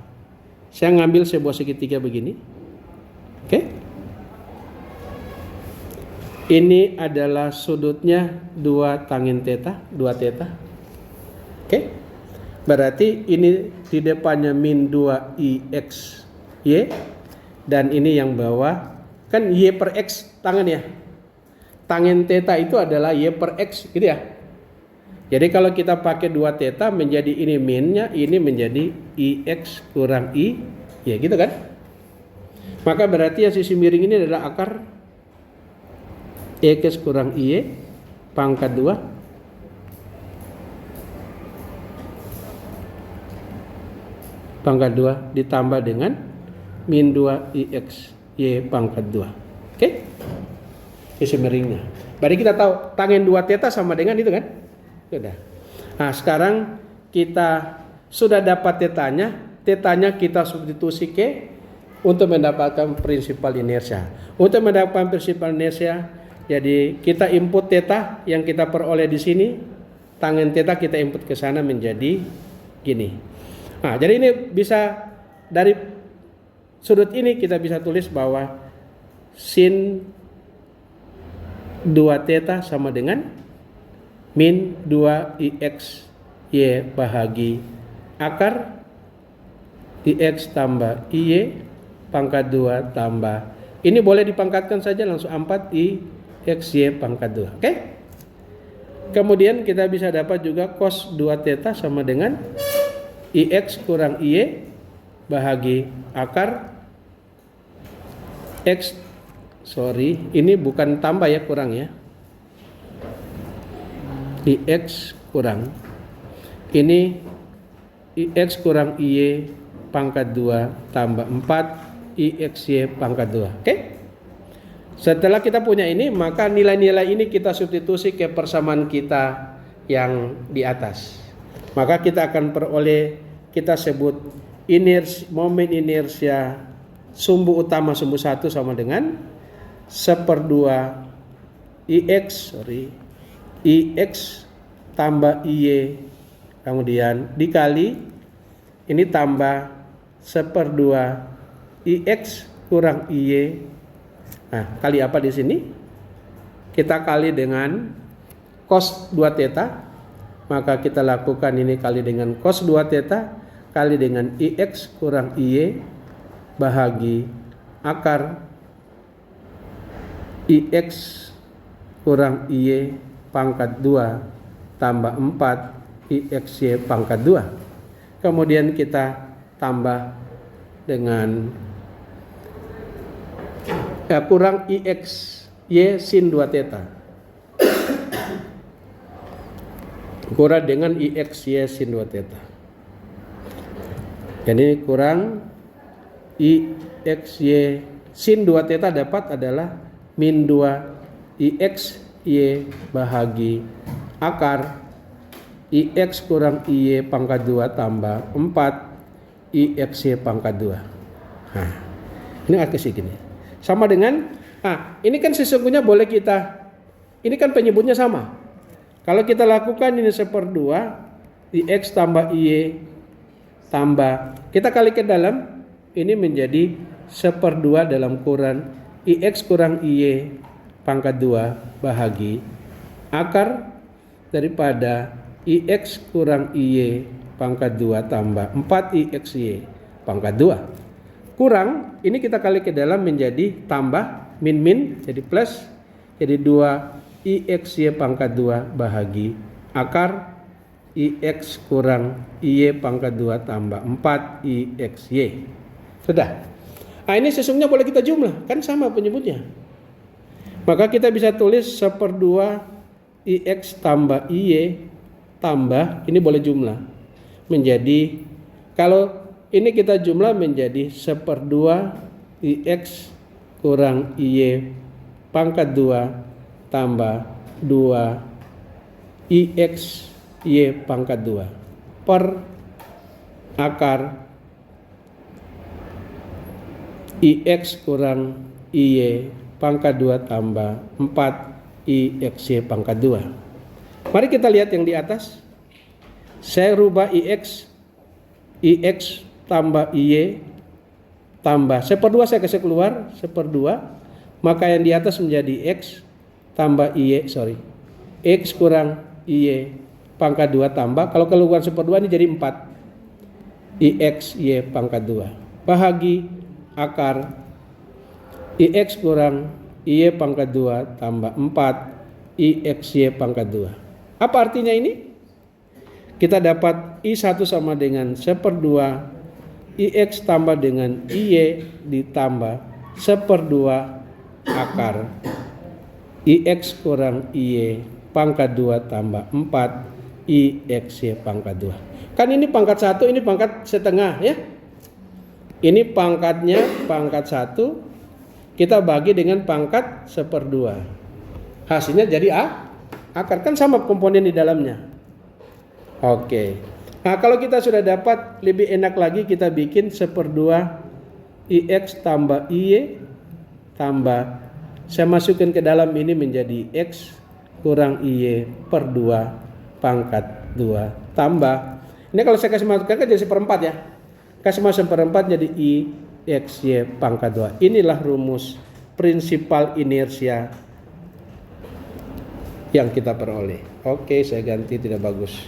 saya ngambil sebuah segitiga begini. Oke? Ini adalah sudutnya 2 tangin theta, 2 theta. Oke? Berarti ini di depannya min 2 IX Y dan ini yang bawah kan Y per X tangan ya. Tangen theta itu adalah Y per X gitu ya. Jadi kalau kita pakai 2 theta menjadi ini minnya, ini menjadi IX kurang I, ya gitu kan. Maka berarti yang sisi miring ini adalah akar IX kurang I pangkat 2 ditambah dengan min 2 IX Y pangkat 2. Oke? Sisi miringnya. Berarti kita tahu tangen 2 theta sama dengan itu kan? Sudah. Nah, sekarang kita sudah dapat tetanya kita substitusi ke untuk mendapatkan prinsipal inersia. Untuk mendapatkan prinsipal inersia, jadi kita input theta yang kita peroleh di sini, tangen theta kita input ke sana menjadi gini. Nah, jadi ini bisa dari sudut ini kita bisa tulis bahwa sin 2 theta sama dengan min 2 IX Y bahagi akar IX tambah IY pangkat 2 tambah ini boleh dipangkatkan saja langsung 4 IX Y pangkat 2. Oke? Kemudian kita bisa dapat juga cos 2 theta sama dengan IX kurang IY bahagi akar X ini bukan tambah ya, kurang ya. IX kurang ini IX kurang IY pangkat 2 tambah 4 IXY pangkat 2. Oke? Setelah kita punya ini, maka nilai-nilai ini kita substitusi ke persamaan kita yang di atas. Maka kita akan peroleh, kita sebut momen inersia sumbu utama sumbu 1 sama dengan 1/2 IX tambah IY kemudian dikali ini tambah 1/2 IX kurang IY. Nah, kali apa di sini? Kita kali dengan cos 2 theta. Maka kita lakukan ini kali dengan cos 2 theta kali dengan IX kurang IY bahagi akar IX kurang IY pangkat 2 tambah 4 IXY pangkat 2. Kemudian kita tambah dengan kurang IX Y sin 2 theta kurang dengan IX Y sin 2 theta. Jadi kurang IX Y sin 2 theta dapat adalah min 2 IX Y bahagi akar IX kurang IY pangkat 2 tambah 4 IXY pangkat 2. Nah, ini arti segini. Sama dengan, ini kan sesungguhnya boleh kita, ini kan penyebutnya sama. Kalau kita lakukan ini 1/2 IX tambah IY tambah, kita kali ke dalam, ini menjadi 1/2 dalam kurang IX kurang IY pangkat 2 bahagi akar daripada IX kurang IY pangkat 2 tambah 4IXY pangkat 2. Kurang, ini kita kali ke dalam menjadi tambah, min, jadi plus, jadi 2IXY pangkat 2 bahagi akar IX kurang IY pangkat 2 tambah 4IXY. Sudah. Nah, ini sesungguhnya boleh kita jumlah, kan sama penyebutnya. Maka kita bisa tulis 1/2 IX tambah IY tambah, ini boleh jumlah, menjadi, kalau ini kita jumlah menjadi 1/2 IX kurang IY pangkat 2 tambah 2 IX Y pangkat 2 per akar IX kurang IY pangkat 2 tambah 4 IXY pangkat 2. Mari kita lihat yang di atas. Saya rubah IX tambah IY tambah 1/2, saya kasih keluar 1/2, maka yang di atas menjadi X tambah IY, X kurang IY pangkat 2 tambah, kalau keluar 1/2 ini jadi 4 IXY pangkat 2 bahagi akar IX kurang IY pangkat 2 tambah 4 IXY pangkat 2. Apa artinya ini? Kita dapat I1 sama dengan 1/2 IX tambah dengan IY ditambah 1/2 akar IX kurang IY pangkat 2 tambah 4 IXY pangkat 2. Kan ini pangkat 1, ini pangkat setengah ya. Ini pangkatnya pangkat 1, kita bagi dengan pangkat 1/2. Hasilnya jadi akar, kan sama komponen di dalamnya. Oke. Nah, kalau kita sudah dapat, lebih enak lagi kita bikin 1/2 IX tambah IY tambah, saya masukkan ke dalam ini menjadi X kurang IY per 2 pangkat 2 tambah, ini kalau saya kasih masukkan kan jadi 1/4 ya, kasih masuk 1/4 jadi IXY pangkat 2. Inilah rumus prinsipal inersia yang kita peroleh. Oke, saya ganti, tidak bagus,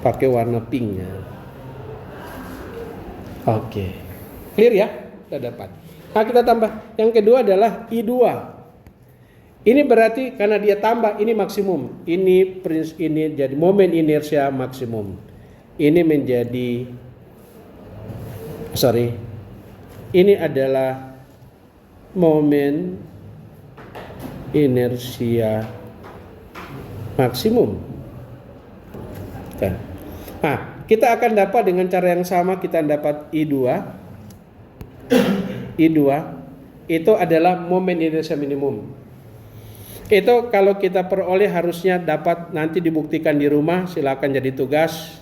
pakai warna pinknya. Oke, clear ya, kita dapat. Nah, kita tambah, yang kedua adalah I2. Ini berarti karena dia tambah, ini maksimum. Ini jadi momen inersia maksimum. Ini menjadi, ini adalah momen inersia maksimum. Nah, kita akan dapat dengan cara yang sama, kita dapat I2. I2 itu adalah momen inersia minimum. Itu kalau kita peroleh harusnya dapat nanti dibuktikan di rumah, silakan jadi tugas.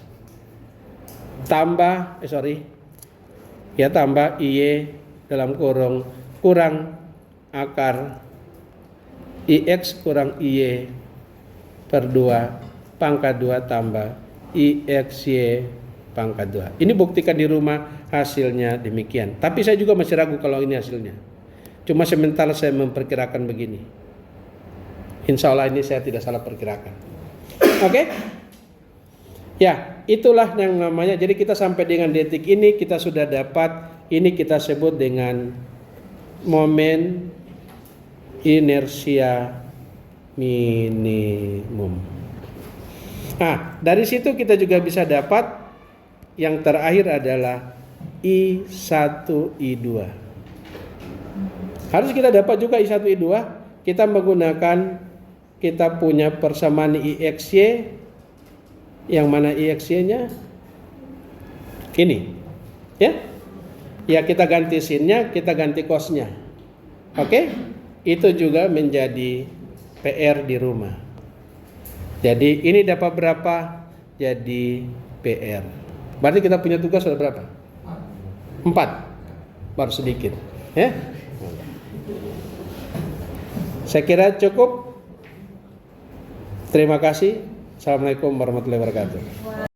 Tambah tambah IY dalam kurang akar IX kurang IY per 2 pangkat 2 tambah IXY pangkat 2. Ini buktikan di rumah, hasilnya demikian. Tapi saya juga masih ragu kalau ini hasilnya. Cuma sementara saya memperkirakan begini. Insya Allah ini saya tidak salah perkirakan. Oke? Ya, itulah yang namanya. Jadi kita sampai dengan detik ini kita sudah dapat, ini kita sebut dengan momen inersia minimum. Nah, dari situ kita juga bisa dapat yang terakhir adalah I1, I2. Harus kita dapat juga I1, I2. Kita menggunakan, kita punya persamaan IXY, yang mana IXY-nya ini, ya. Ya, kita ganti sin-nya, kita ganti cos-nya. Oke? Itu juga menjadi PR di rumah. Jadi ini dapat berapa? Jadi PR. Berarti kita punya tugas sudah berapa? 4. Baru sedikit, ya. Saya kira cukup. Terima kasih. Assalamualaikum warahmatullahi wabarakatuh.